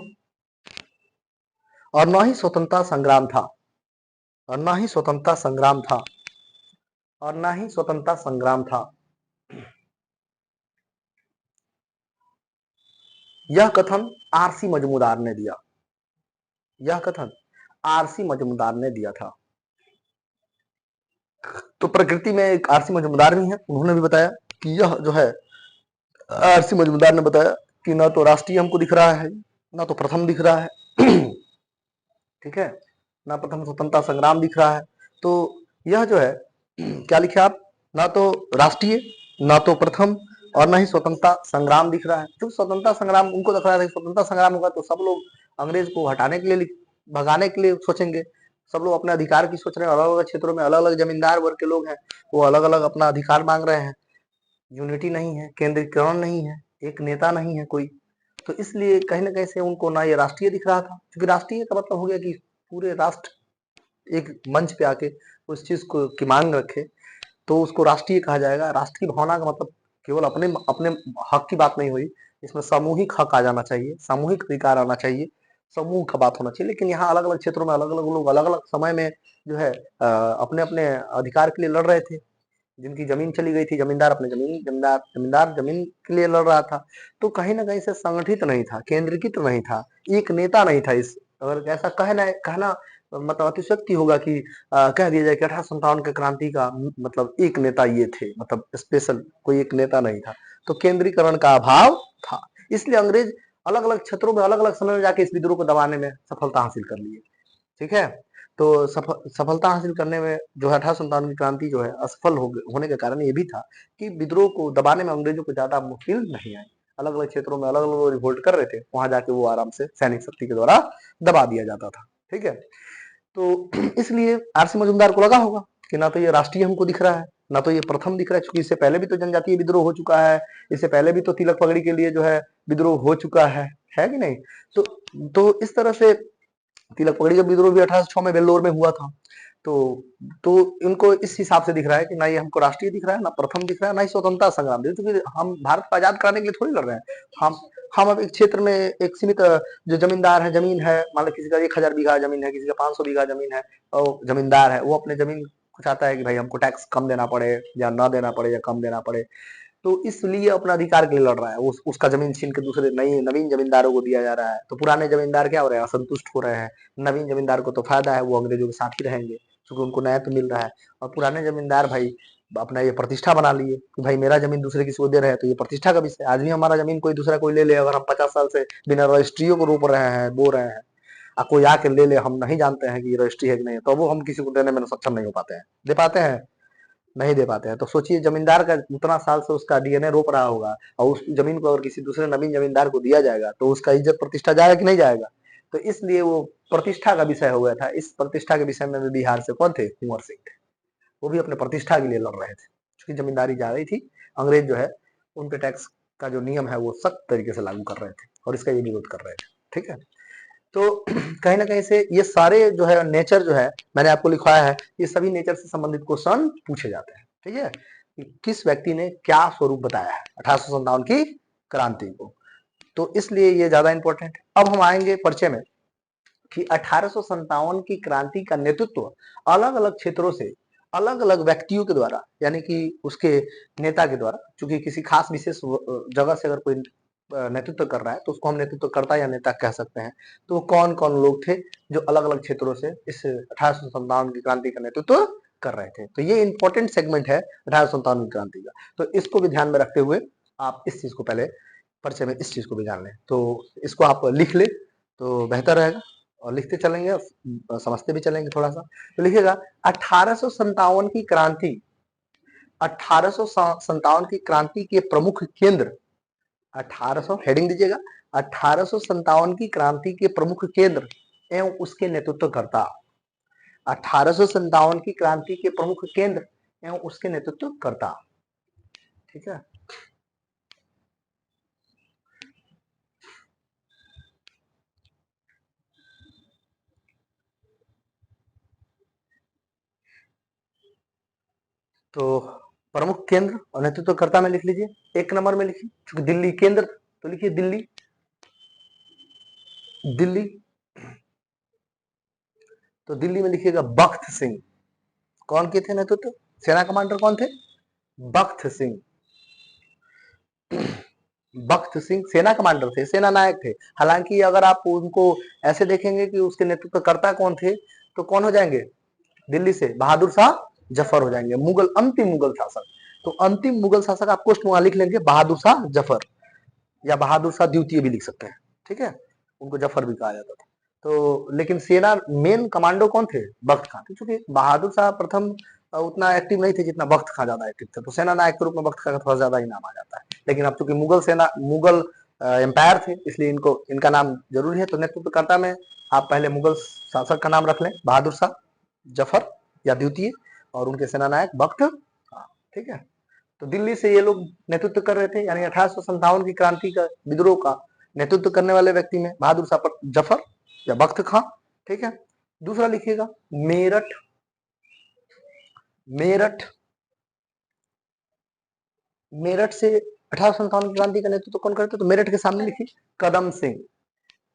और न ही स्वतंत्रता संग्राम था, और न ही स्वतंत्रता संग्राम था, और न ही स्वतंत्रता संग्राम था। यह कथन आरसी मजूमदार ने दिया, यह कथन आरसी मजूमदार ने दिया था। तो प्रकृति में एक आरसी मजूमदार भी है, उन्होंने भी बताया कि यह जो है, आरसी मजूमदार ने बताया कि ना तो राष्ट्रीय हमको दिख रहा है, ना तो प्रथम दिख रहा है ठीक है, ना प्रथम स्वतंत्रता संग्राम दिख रहा है। तो यह जो है क्या लिखे आप, ना तो राष्ट्रीय, ना तो प्रथम, और ना ही स्वतंत्रता संग्राम दिख रहा है। क्योंकि स्वतंत्रता संग्राम उनको लग रहा है, स्वतंत्रता संग्राम होगा तो सब लोग अंग्रेज को हटाने के लिए, भगाने के लिए सोचेंगे। सब लोग अपने अधिकार की सोच रहे हैं, अलग अलग क्षेत्रों में अलग अलग जमींदार वर्ग के लोग हैं, वो अलग अलग अपना अधिकार मांग रहे हैं। यूनिटी नहीं है, केंद्रीकरण नहीं है, एक नेता नहीं है कोई। तो इसलिए कहीं ना कहीं से उनको ना ये राष्ट्रीय दिख रहा था, क्योंकि राष्ट्रीय का मतलब हो गया कि पूरे राष्ट्र एक मंच पे आके उस चीज को की मांग रखे, तो उसको राष्ट्रीय कहा जाएगा। राष्ट्रीय भावना का मतलब केवल अपने अपने हक की बात नहीं हुई, इसमें सामूहिक हक आ जाना चाहिए, सामूहिक अधिकार आना चाहिए, समूह का बात होना चाहिए। लेकिन यहाँ अलग अलग क्षेत्रों में अलग अलग लोग अलग अलग समय में जो है अपने अपने अधिकार के लिए लड़ रहे थे। जिनकी जमीन चली गई थी, जमींदार अपने जमींदार जमीन के लिए लड़ रहा था। तो कहीं ना कहीं से संगठित नहीं था, केंद्रीकृत नहीं था, एक नेता नहीं था। इस अगर ऐसा कहना मतलब अतिशयोक्ति होगा कि कह दिया जाए कि 1857 के क्रांति का मतलब एक नेता ये थे, मतलब स्पेशल कोई एक नेता नहीं था। तो केंद्रीकरण का अभाव था, इसलिए अंग्रेज अलग अलग क्षेत्रों में अलग अलग समय में जाके इस विद्रोह को दबाने में सफलता हासिल कर लिए। ठीक है, तो सफलता हासिल करने में जो है 1857 की क्रांति जो है असफल होने के कारण ये भी था कि विद्रोह को दबाने में अंग्रेजों को ज्यादा मुश्किल नहीं आई। अलग अलग क्षेत्रों में अलग अलग लोग रिवोल्ट कर रहे थे, वहां जाके वो आराम से सैनिक शक्ति के द्वारा दबा दिया जाता था। ठीक है, तो इसलिए आरसी मजूमदार को लगा होगा कि ना तो ये राष्ट्रीय हमको दिख रहा है, ना तो ये प्रथम दिख रहा है, क्योंकि इससे पहले भी तो जनजातीय विद्रोह हो चुका है, इससे पहले भी तो तिलक पगड़ी के लिए जो है विद्रोह हो चुका है कि नहीं। तो इस तरह से तिलक पगड़ी का विद्रोह भी 1806 में वेल्लोर में हुआ था। तो तो इनको इस हिसाब से दिख रहा है कि ना ये हमको राष्ट्रीय दिख रहा है, ना प्रथम दिख रहा है, ना ही स्वतंत्रता संग्राम दिख रहा है, क्योंकि हम भारत को आजाद कराने के लिए थोड़ी लड़ रहे हैं। हम अब एक क्षेत्र में एक सीमित जो जमींदार है, जमीन है, मान लो किसी का 1000 बीघा जमीन है, किसी का 500 बीघा जमीन है, और जमींदार है वो अपने जमीन को चाहता है कि भाई हमको टैक्स कम देना पड़े या ना देना पड़े या कम देना पड़े। तो इसलिए अपना अधिकार के लिए लड़ रहा है। उसका जमीन छीन के दूसरे नवीन जमींदारों को दिया जा रहा है। तो पुराने जमींदार क्या हो रहे हैं, असंतुष्ट हो रहे हैं। नवीन जमींदार को तो फायदा है, वो अंग्रेजों के साथ ही रहेंगे क्योंकि उनको न्याय तो मिल रहा है। और पुराने जमींदार भाई अपना ये प्रतिष्ठा बना लिए कि भाई मेरा जमीन दूसरे किसी को दे रहे हैं, तो ये प्रतिष्ठा का विषय। आज भी हमारा जमीन कोई दूसरा कोई ले ले, अगर हम 50 साल से बिना रजिस्ट्रियों को रोप रहे हैं, बो रहे हैं, कोई आके ले ले, हम नहीं जानते हैं कि ये रजिस्ट्री है कि नहीं, तो वो हम किसी को देने में सक्षम नहीं हो पाते हैं। दे पाते हैं, नहीं दे पाते हैं। तो सोचिए जमींदार का उतना साल से उसका डीएनए रोप रहा होगा, और उस जमीन को अगर किसी दूसरे नवीन जमींदार को दिया जाएगा तो उसका इज्जत प्रतिष्ठा जाएगा कि नहीं जाएगा। तो इसलिए वो प्रतिष्ठा का विषय हो गया था। इस प्रतिष्ठा के विषय में भी बिहार से कौन थे, कुंवर सिंह थे। वो भी अपने प्रतिष्ठा के लिए लड़ रहे थे, क्योंकि जमींदारी जा रही थी, अंग्रेज जो है उन पे टैक्स का जो नियम है वो सख्त तरीके से लागू कर रहे थे, और इसका ये विरोध कर रहे थे। ठीक है, तो कहीं ना कहीं से ये सारे जो है नेचर जो है मैंने आपको लिखवाया है, ये सभी नेचर से संबंधित क्वेश्चन पूछे जाते हैं। ठीक है, किस व्यक्ति ने क्या स्वरूप बताया है 1857 की क्रांति को, तो इसलिए ये ज्यादा इंपॉर्टेंट है। अब हम आएंगे परिचय में कि 1857 की क्रांति का नेतृत्व अलग अलग क्षेत्रों से अलग अलग व्यक्तियों के द्वारा, यानी कि उसके नेता के द्वारा, क्योंकि किसी खास विशेष जगह से अगर कोई नेतृत्व कर रहा है तो उसको हम नेतृत्वकर्ता या नेता कह सकते हैं। तो कौन कौन लोग थे जो अलग अलग क्षेत्रों से इस 1857 की क्रांति का नेतृत्व कर रहे थे। तो ये इंपॉर्टेंट सेगमेंट है 1857 की क्रांति का, तो इसको भी ध्यान में रखते हुए आप इस चीज को पहले परिचय में इस चीज को भी जान लें। तो इसको आप लिख ले तो बेहतर रहेगा, और लिखते चलेंगे समझते भी चलेंगे थोड़ा सा। तो लिखिएगा 1857 की क्रांति, 1857 की क्रांति के प्रमुख केंद्र, 1800 हेडिंग दीजिएगा, 1857 की क्रांति के प्रमुख केंद्र एवं उसके नेतृत्वकर्ता। 1857 की क्रांति के प्रमुख केंद्र एवं उसके नेतृत्वकर्ता। ठीक है, तो प्रमुख केंद्र और नेतृत्वकर्ता में लिख लीजिए, एक नंबर में लिखिए, क्योंकि दिल्ली केंद्र, तो लिखिए दिल्ली, दिल्ली। तो दिल्ली में लिखिएगा बख्त सिंह। कौन के थे नेतृत्व? सेना कमांडर कौन थे? बख्त सिंह। बख्त सिंह सेना कमांडर थे, सेना नायक थे। हालांकि अगर आप उनको ऐसे देखेंगे कि उसके नेतृत्वकर्ता कौन थे, तो कौन हो जाएंगे? दिल्ली से बहादुर शाह जफर हो जाएंगे, मुगल अंतिम मुगल शासक। तो अंतिम मुगल शासक आप पोस्ट में लिख लेंगे बहादुर शाह जफर, या बहादुर शाह द्वितीय भी लिख सकते हैं, ठीक है। उनको जफर भी कहा जाता था। तो लेकिन सेना मेन कमांडो कौन थे? बख्त खां। क्योंकि बहादुर शाह प्रथम उतना एक्टिव नहीं थे जितना बख्त खां ज्यादा एक्टिव थे, तो सेना नायक के रूप में बख्त खां का थोड़ा ज्यादा ही नाम आ जाता है। लेकिन अब चूंकि मुगल सेना मुगल एम्पायर थे, इसलिए इनका नाम जरूरी है। तो नेतृत्वकर्ता में आप पहले मुगल शासक का नाम रख लें, बहादुर शाह जफर या द्वितीय, और उनके सेना नायक बख्त खां, ठीक है। तो दिल्ली से ये लोग नेतृत्व कर रहे थे, यानी 1857 की क्रांति का विद्रोह का नेतृत्व करने वाले व्यक्ति में बहादुर शाह जफर या बख्त खां, ठीक है। दूसरा लिखिएगा मेरठ। मेरठ मेरठ से 1857 की क्रांति का नेतृत्व कौन करते? तो मेरठ के सामने लिखिए कदम सिंह।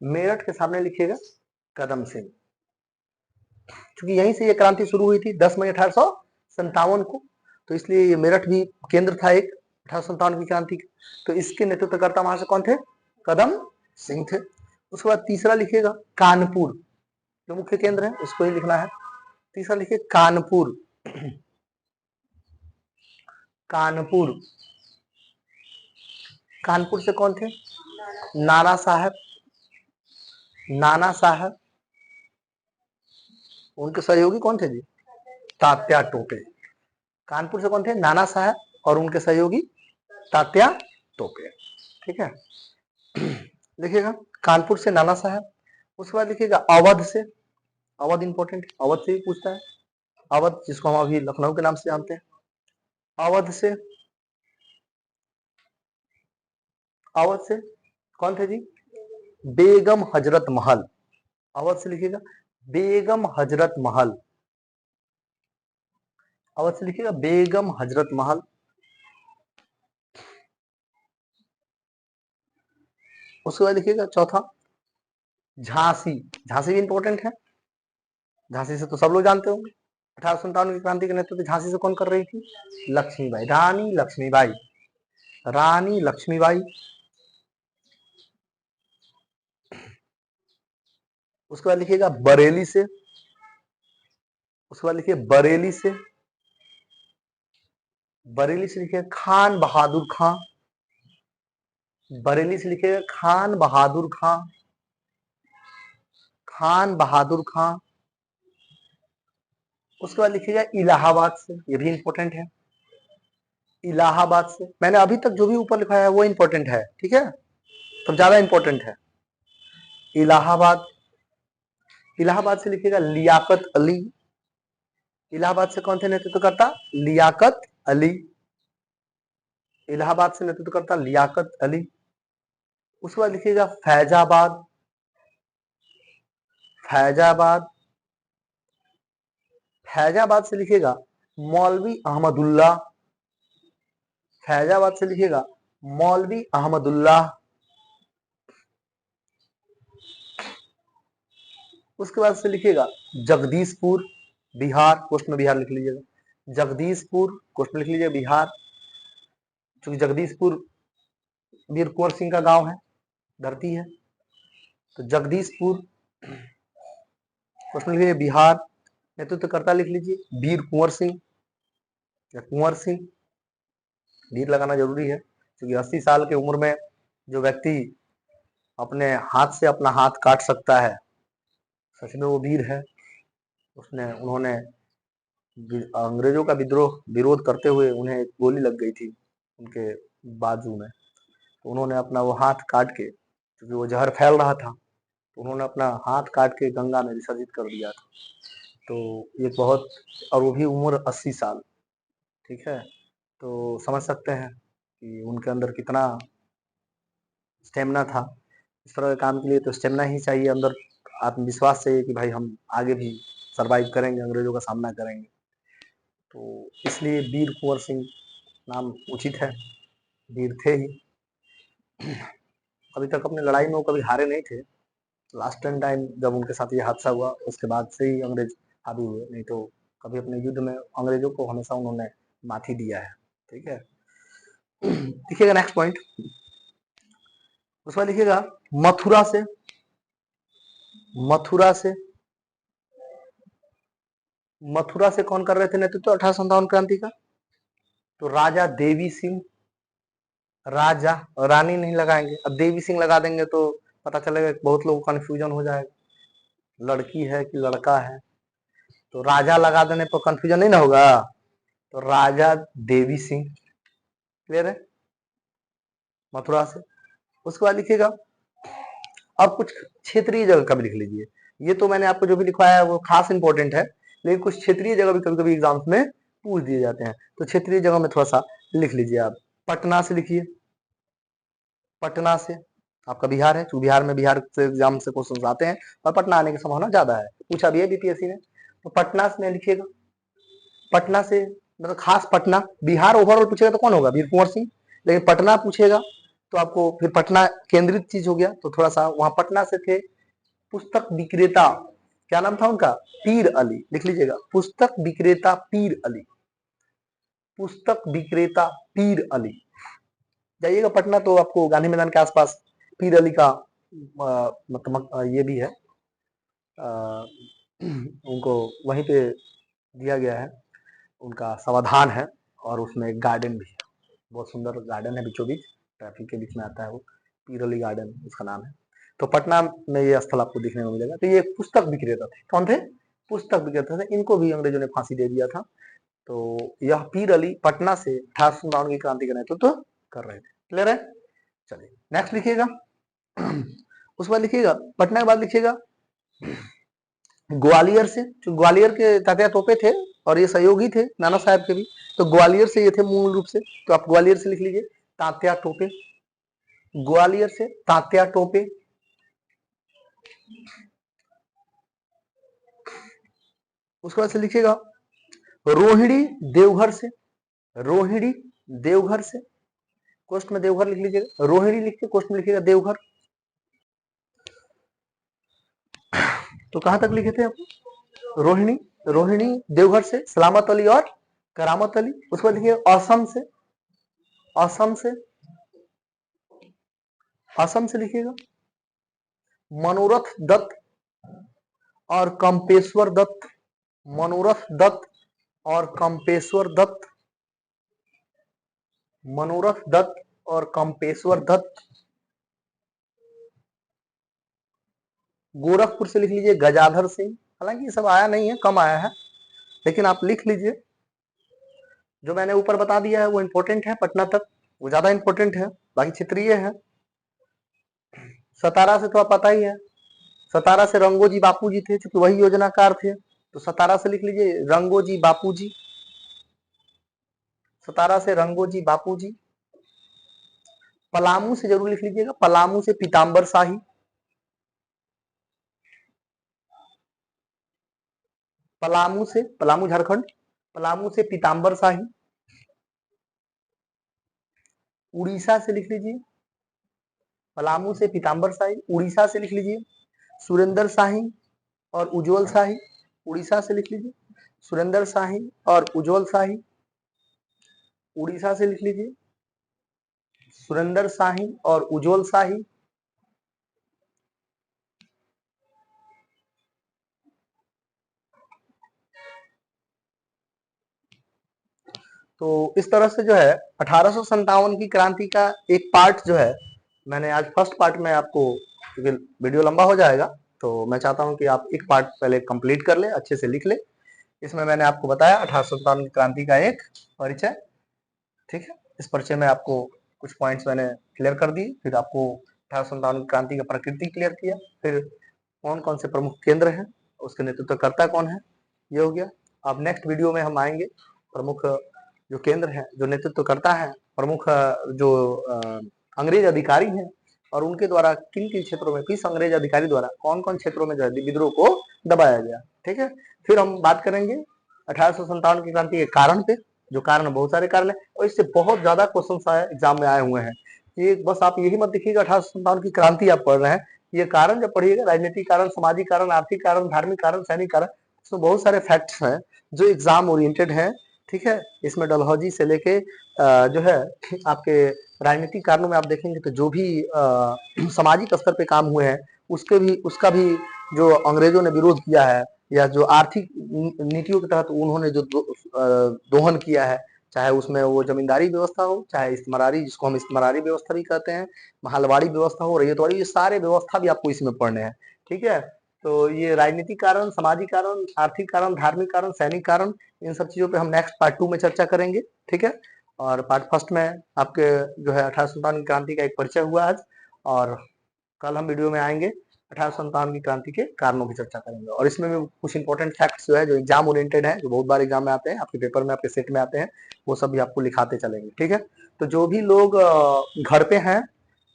मेरठ के सामने लिखिएगा कदम सिंह, क्योंकि यहीं से ये क्रांति शुरू हुई थी 10 मई 1857 को, तो इसलिए ये मेरठ भी केंद्र था एक 1857 की क्रांति का। तो इसके नेतृत्वकर्ता वहां से कौन थे? कदम सिंह थे। उसके बाद तीसरा लिखिएगा कानपुर, जो मुख्य केंद्र है उसको ही लिखना है। तीसरा लिखिए कानपुर। कानपुर, कानपुर से कौन थे? नाना साहब। नाना साहब, उनके सहयोगी कौन थे जी? तात्या टोपे। कानपुर से कौन थे? नाना साहब, और उनके सहयोगी तात्या टोपे, ठीक है। लिखिएगा कानपुर से नाना साहब। उसके बाद लिखिएगा अवध से। अवध इंपॉर्टेंट, अवध से ही पूछता है। अवध, जिसको हम अभी लखनऊ के नाम से जानते हैं। अवध से, अवध से कौन थे जी? बेगम हजरत महल। अवध से लिखिएगा बेगम हजरत महल। अवध से लिखिएगा बेगम हजरत महल। उसके बाद लिखिएगा चौथा झांसी। झांसी भी इंपॉर्टेंट है। झांसी से तो सब लोग जानते होंगे, 1857 की क्रांति के नेतृत्व झांसी से कौन कर रही थी? लक्ष्मीबाई, रानी लक्ष्मीबाई। रानी लक्ष्मीबाई। उसके बाद लिखिएगा बरेली से। उसके बाद लिखिए बरेली से। बरेली से लिखिए खान बहादुर खां। बरेली से लिखिएगा खान बहादुर खां। खान बहादुर खां। उसके बाद लिखिएगा इलाहाबाद से, ये भी इंपॉर्टेंट है। इलाहाबाद से, मैंने अभी तक जो भी ऊपर लिखा है वो इंपॉर्टेंट है, ठीक है, तो ज्यादा इंपॉर्टेंट है। इलाहाबाद। इलाहाबाद से लिखिएगा लियाकत अली। इलाहाबाद से कौन थे नेतृत्वकर्ता? लियाकत अली। इलाहाबाद से नेतृत्वकर्ता लियाकत अली। उसके बाद लिखिएगा फैजाबाद। फैजाबाद। फैजाबाद से लिखिएगा मौलवी अहमदुल्लाह। फैजाबाद से लिखिएगा मौलवी अहमदुल्लाह। उसके बाद से लिखिएगा जगदीशपुर, बिहार। पोस्ट में बिहार लिख लीजिएगा। जगदीशपुर पोस्ट में लिख लीजिएगा बिहार, क्योंकि जगदीशपुर वीर कुंवर सिंह का गांव है, धरती है। तो जगदीशपुर पोस्ट में लिखिए बिहार। नेतृत्वकर्ता लिख लीजिए वीर कुंवर सिंह या कुंवर सिंह, वीर लगाना जरूरी है, क्योंकि 80 साल की उम्र में जो व्यक्ति अपने हाथ से अपना हाथ काट सकता है, सच में वो वीर है। उन्होंने अंग्रेजों का विरोध करते हुए उन्हें एक गोली लग गई थी उनके बाजू में, तो उन्होंने अपना वो हाथ काट के, क्योंकि वो जहर फैल रहा था, तो उन्होंने अपना हाथ काट के गंगा में विसर्जित कर दिया था। तो ये बहुत, और वो भी उम्र 80 साल, ठीक है। तो समझ सकते हैं कि उनके अंदर कितना स्टेमिना था। इस तरह के काम के लिए तो स्टेमिना ही चाहिए अंदर, आत्मविश्वास चाहिए कि भाई हम आगे भी सरवाइव करेंगे, अंग्रेजों का सामना करेंगे। तो इसलिए वीर कुंवर सिंह नाम उचित है, वीर थे ही। अभी तक अपने लड़ाई में वो कभी हारे नहीं थे, लास्ट टाइम जब उनके साथ ये हादसा हुआ उसके बाद से ही अंग्रेज हावी हुए, नहीं तो कभी अपने युद्ध में अंग्रेजों को हमेशा उन्होंने माथी दिया है। ठीक है, देखिएगा नेक्स्ट पॉइंट, उसमें लिखिएगा मथुरा से, मथुरा से, मथुरा से कौन कर रहे थे नेतृत्व 1857 क्रांति का? तो राजा देवी सिंह, राजा, रानी नहीं लगाएंगे, अब देवी सिंह लगा देंगे तो पता चलेगा बहुत लोगों को कंफ्यूजन हो जाएगा, लड़की है कि लड़का है, तो राजा लगा देने पर कंफ्यूजन नहीं ना होगा, तो राजा देवी सिंह, क्लियर है, मथुरा से। उसके बाद लिखिएगा, और कुछ क्षेत्रीय जगह का भी लिख लीजिए, ये तो मैंने आपको जो भी लिखवाया है वो खास इंपॉर्टेंट है, लेकिन कुछ क्षेत्रीय जगह भी कभी कभी एग्जाम्स में पूछ दिए जाते हैं, तो क्षेत्रीय जगह में थोड़ा सा लिख लीजिए आप। पटना से लिखिए, पटना से, आपका बिहार है, क्योंकि बिहार में बिहार से एग्जाम से क्वेश्चन आते हैं और पटना आने की संभावना ज्यादा है, पूछा भी है बीपीएससी ने, तो पटना से लिखिएगा, पटना से मतलब खास पटना, बिहार ओवरऑल पूछेगा तो कौन होगा, वीर कुंवर सिंह, लेकिन पटना पूछेगा तो आपको फिर पटना केंद्रित चीज हो गया, तो थोड़ा सा वहां पटना से थे पुस्तक विक्रेता, क्या नाम था उनका, पीर अली, लिख लीजिएगा, पुस्तक विक्रेता पीर अली, पुस्तक विक्रेता पीर अली। जाइएगा पटना तो आपको गांधी मैदान के आसपास पीर अली का मतलब ये भी है, उनको वहीं पे दिया गया है, उनका समाधान है, और उसमें एक गार्डन भी है, बहुत सुंदर गार्डन है, बीचों बीच ट्रैफिक के बीच में आता है वो, पीर अली गार्डन उसका नाम है। तो पटना में ये स्थल आपको देखने को मिलेगा। तो ये पुस्तक विक्रेता थे, कौन थे, पुस्तक विक्रेता थे, इनको भी अंग्रेजों ने फांसी दे दिया था। तो यह पीर अली पटना से 1852 की क्रांति का नेतृत्व कर रहे थे, क्लियर है। चलिए नेक्स्ट लिखिएगा, उसके बाद लिखिएगा, पटना के बाद लिखिएगा ग्वालियर से, जो ग्वालियर के तात्या टोपे थे और ये सहयोगी थे नाना साहब के भी, तो ग्वालियर से ये थे मूल रूप से, तो आप ग्वालियर से लिख लीजिए तात्या टोपे, ग्वालियर से तात्या टोपे। उसके बाद से लिखिएगा रोहिणी देवघर से, रोहिणी देवघर से, कोष्ट में देवघर लिख लीजिएगा, रोहिणी लिख के कोष्ट में लिखिएगा देवघर। तो कहां तक लिखे थे आप, रोहिणी, रोहिणी देवघर से सलामत अली और करामत अली। उसके बाद लिखिए असम से, असम से, असम से लिखिएगा मनोरथ दत्त और कंपेश्वर दत्त, मनोरथ दत्त और कंपेश्वर दत्त, मनोरथ दत्त और कंपेश्वर दत्त। गोरखपुर से लिख लीजिए गजाधर सिंह, हालांकि ये सब आया नहीं है, कम आया है, लेकिन आप लिख लीजिए, जो मैंने ऊपर बता दिया है वो इंपॉर्टेंट है, पटना तक वो ज्यादा इंपॉर्टेंट है, बाकी क्षेत्रीय है। सतारा से तो आप पता ही है, सतारा से रंगोजी बापूजी थे, क्योंकि वही योजनाकार थे, तो सतारा से लिख लीजिए रंगोजी बापूजी, सतारा से रंगोजी बापूजी। पलामू से जरूर लिख लीजिएगा, पलामू से पीताम्बर शाही, पलामू से, पलामू झारखंड, पलामू से पीताम्बर शाही। उड़ीसा से लिख लीजिए, पलामू से पीताम्बर शाही, उड़ीसा से लिख लीजिए सुरेंद्र शाही और उज्जवल शाही, उड़ीसा से लिख लीजिए सुरेंद्र शाही और उज्जवल शाही, उड़ीसा से लिख लीजिए सुरेंद्र शाही और उज्जवल शाही। तो इस तरह से जो है 1857 की क्रांति का एक पार्ट जो है, मैंने आज फर्स्ट पार्ट में आपको, क्योंकि वीडियो लंबा हो जाएगा तो मैं चाहता हूं कि आप एक पार्ट पहले कंप्लीट कर ले, अच्छे से लिख ले। इसमें मैंने आपको बताया 1857 की क्रांति का एक परिचय, ठीक है, इस परिचय में आपको कुछ पॉइंट्स मैंने क्लियर कर दिए, फिर आपको 1857 की क्रांति का प्रकृति क्लियर किया, फिर कौन कौन से प्रमुख केंद्र हैं, उसके नेतृत्वकर्ता कौन है, ये हो गया। अब नेक्स्ट वीडियो में हम आएंगे प्रमुख जो केंद्र है, जो नेतृत्व करता है, प्रमुख जो अंग्रेज अधिकारी हैं और उनके द्वारा किन किन क्षेत्रों में, किस अंग्रेज अधिकारी द्वारा कौन कौन क्षेत्रों में जो है विद्रोह को दबाया गया, ठीक है। फिर हम बात करेंगे 1857 की क्रांति के कारण पे, जो कारण बहुत सारे कारण है और इससे बहुत ज्यादा क्वेश्चन एग्जाम में आए हुए हैं। ये बस आप यही मत देखिएगा 1857 की क्रांति आप पढ़ रहे हैं, ये कारण जब पढ़िएगा, राजनीतिक कारण, सामाजिक कारण, आर्थिक कारण, धार्मिक कारण, सैनिक कारण, इसमें बहुत सारे फैक्ट्स हैं जो एग्जाम ओरिएंटेड हैं। ठीक है, इसमें डलहौजी से लेके जो है आपके राजनीतिक कारणों में आप देखेंगे तो जो भी सामाजिक स्तर पे काम हुए हैं उसका भी जो अंग्रेजों ने विरोध किया है, या जो आर्थिक नीतियों के तहत उन्होंने जो दोहन किया है, चाहे उसमें वो जमींदारी व्यवस्था हो, चाहे इस्तिमरारी, जिसको हम इस्तिमरारी व्यवस्था भी कहते हैं, महलवाड़ी व्यवस्था हो, रैयतवाड़ी, ये सारे व्यवस्था भी आपको इसमें पढ़ने हैं। ठीक है, तो ये राजनीतिक कारण, सामाजिक कारण, आर्थिक कारण, धार्मिक कारण, सैनिक कारण, इन सब चीजों पे हम नेक्स्ट पार्ट 2 में चर्चा करेंगे। ठीक है, और पार्ट फर्स्ट में आपके जो है 1857 की क्रांति का एक परिचय हुआ आज, और कल हम वीडियो में आएंगे 1857 की क्रांति के कारणों की चर्चा करेंगे, और इसमें भी कुछ इंपॉर्टेंट फैक्ट्स जो है जो एग्जाम ओरिएंटेड है, जो बहुत बार एग्जाम में आते हैं, आपके पेपर में, आपके सेट में आते हैं, वो सब भी आपको लिखाते चलेंगे। ठीक है, तो जो भी लोग घर पे हैं,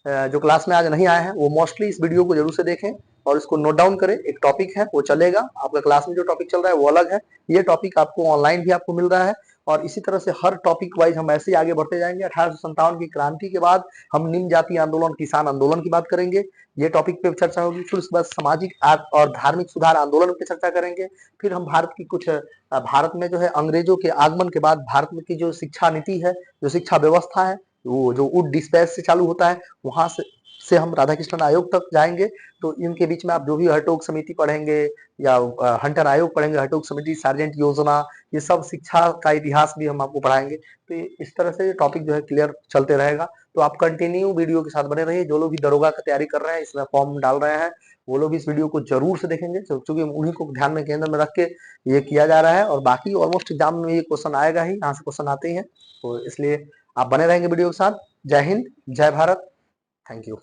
जो क्लास में आज नहीं आए हैं, वो मोस्टली इस वीडियो को जरूर से देखें और इसको नोट डाउन करें। एक टॉपिक है वो चलेगा, आपका क्लास में जो टॉपिक चल रहा है वो अलग है, ये टॉपिक आपको ऑनलाइन भी आपको मिल रहा है, और इसी तरह से हर टॉपिक वाइज हम ऐसे ही आगे बढ़ते जाएंगे। 1857 की क्रांति के बाद हम निम्न जातीय आंदोलन, किसान आंदोलन की बात करेंगे, ये टॉपिक पे चर्चा होगी। फिर उसके बाद सामाजिक और धार्मिक सुधार आंदोलन पे चर्चा करेंगे। फिर हम भारत की कुछ भारत में जो है अंग्रेजों के आगमन के बाद भारत में की जो शिक्षा नीति है, जो शिक्षा व्यवस्था है, वो जो वुड डिस्पैच से चालू होता है, वहां से हम राधा कृष्णन आयोग तक जाएंगे। तो इनके बीच में आप जो भी हटोग समिति पढ़ेंगे, या हंटर आयोग पढ़ेंगे, हटोग समिति, सार्जेंट योजना, ये सब शिक्षा का इतिहास भी हम आपको पढ़ाएंगे। तो इस तरह से टॉपिक जो है क्लियर चलते रहेगा। तो आप कंटिन्यू वीडियो के साथ बने रहिए। जो लोग भी दरोगा की तैयारी कर रहे हैं, इसमें फॉर्म डाल रहे हैं, वो लोग इस वीडियो को जरूर से देखेंगे, क्योंकि उन्हीं को ध्यान में केंद्र में रख के ये किया जा रहा है। और बाकी ऑलमोस्ट एग्जाम में ये क्वेश्चन आएगा ही, यहाँ से क्वेश्चन आते ही हैं, तो इसलिए आप बने रहेंगे वीडियो के साथ। जय हिंद, जय भारत, थैंक यू।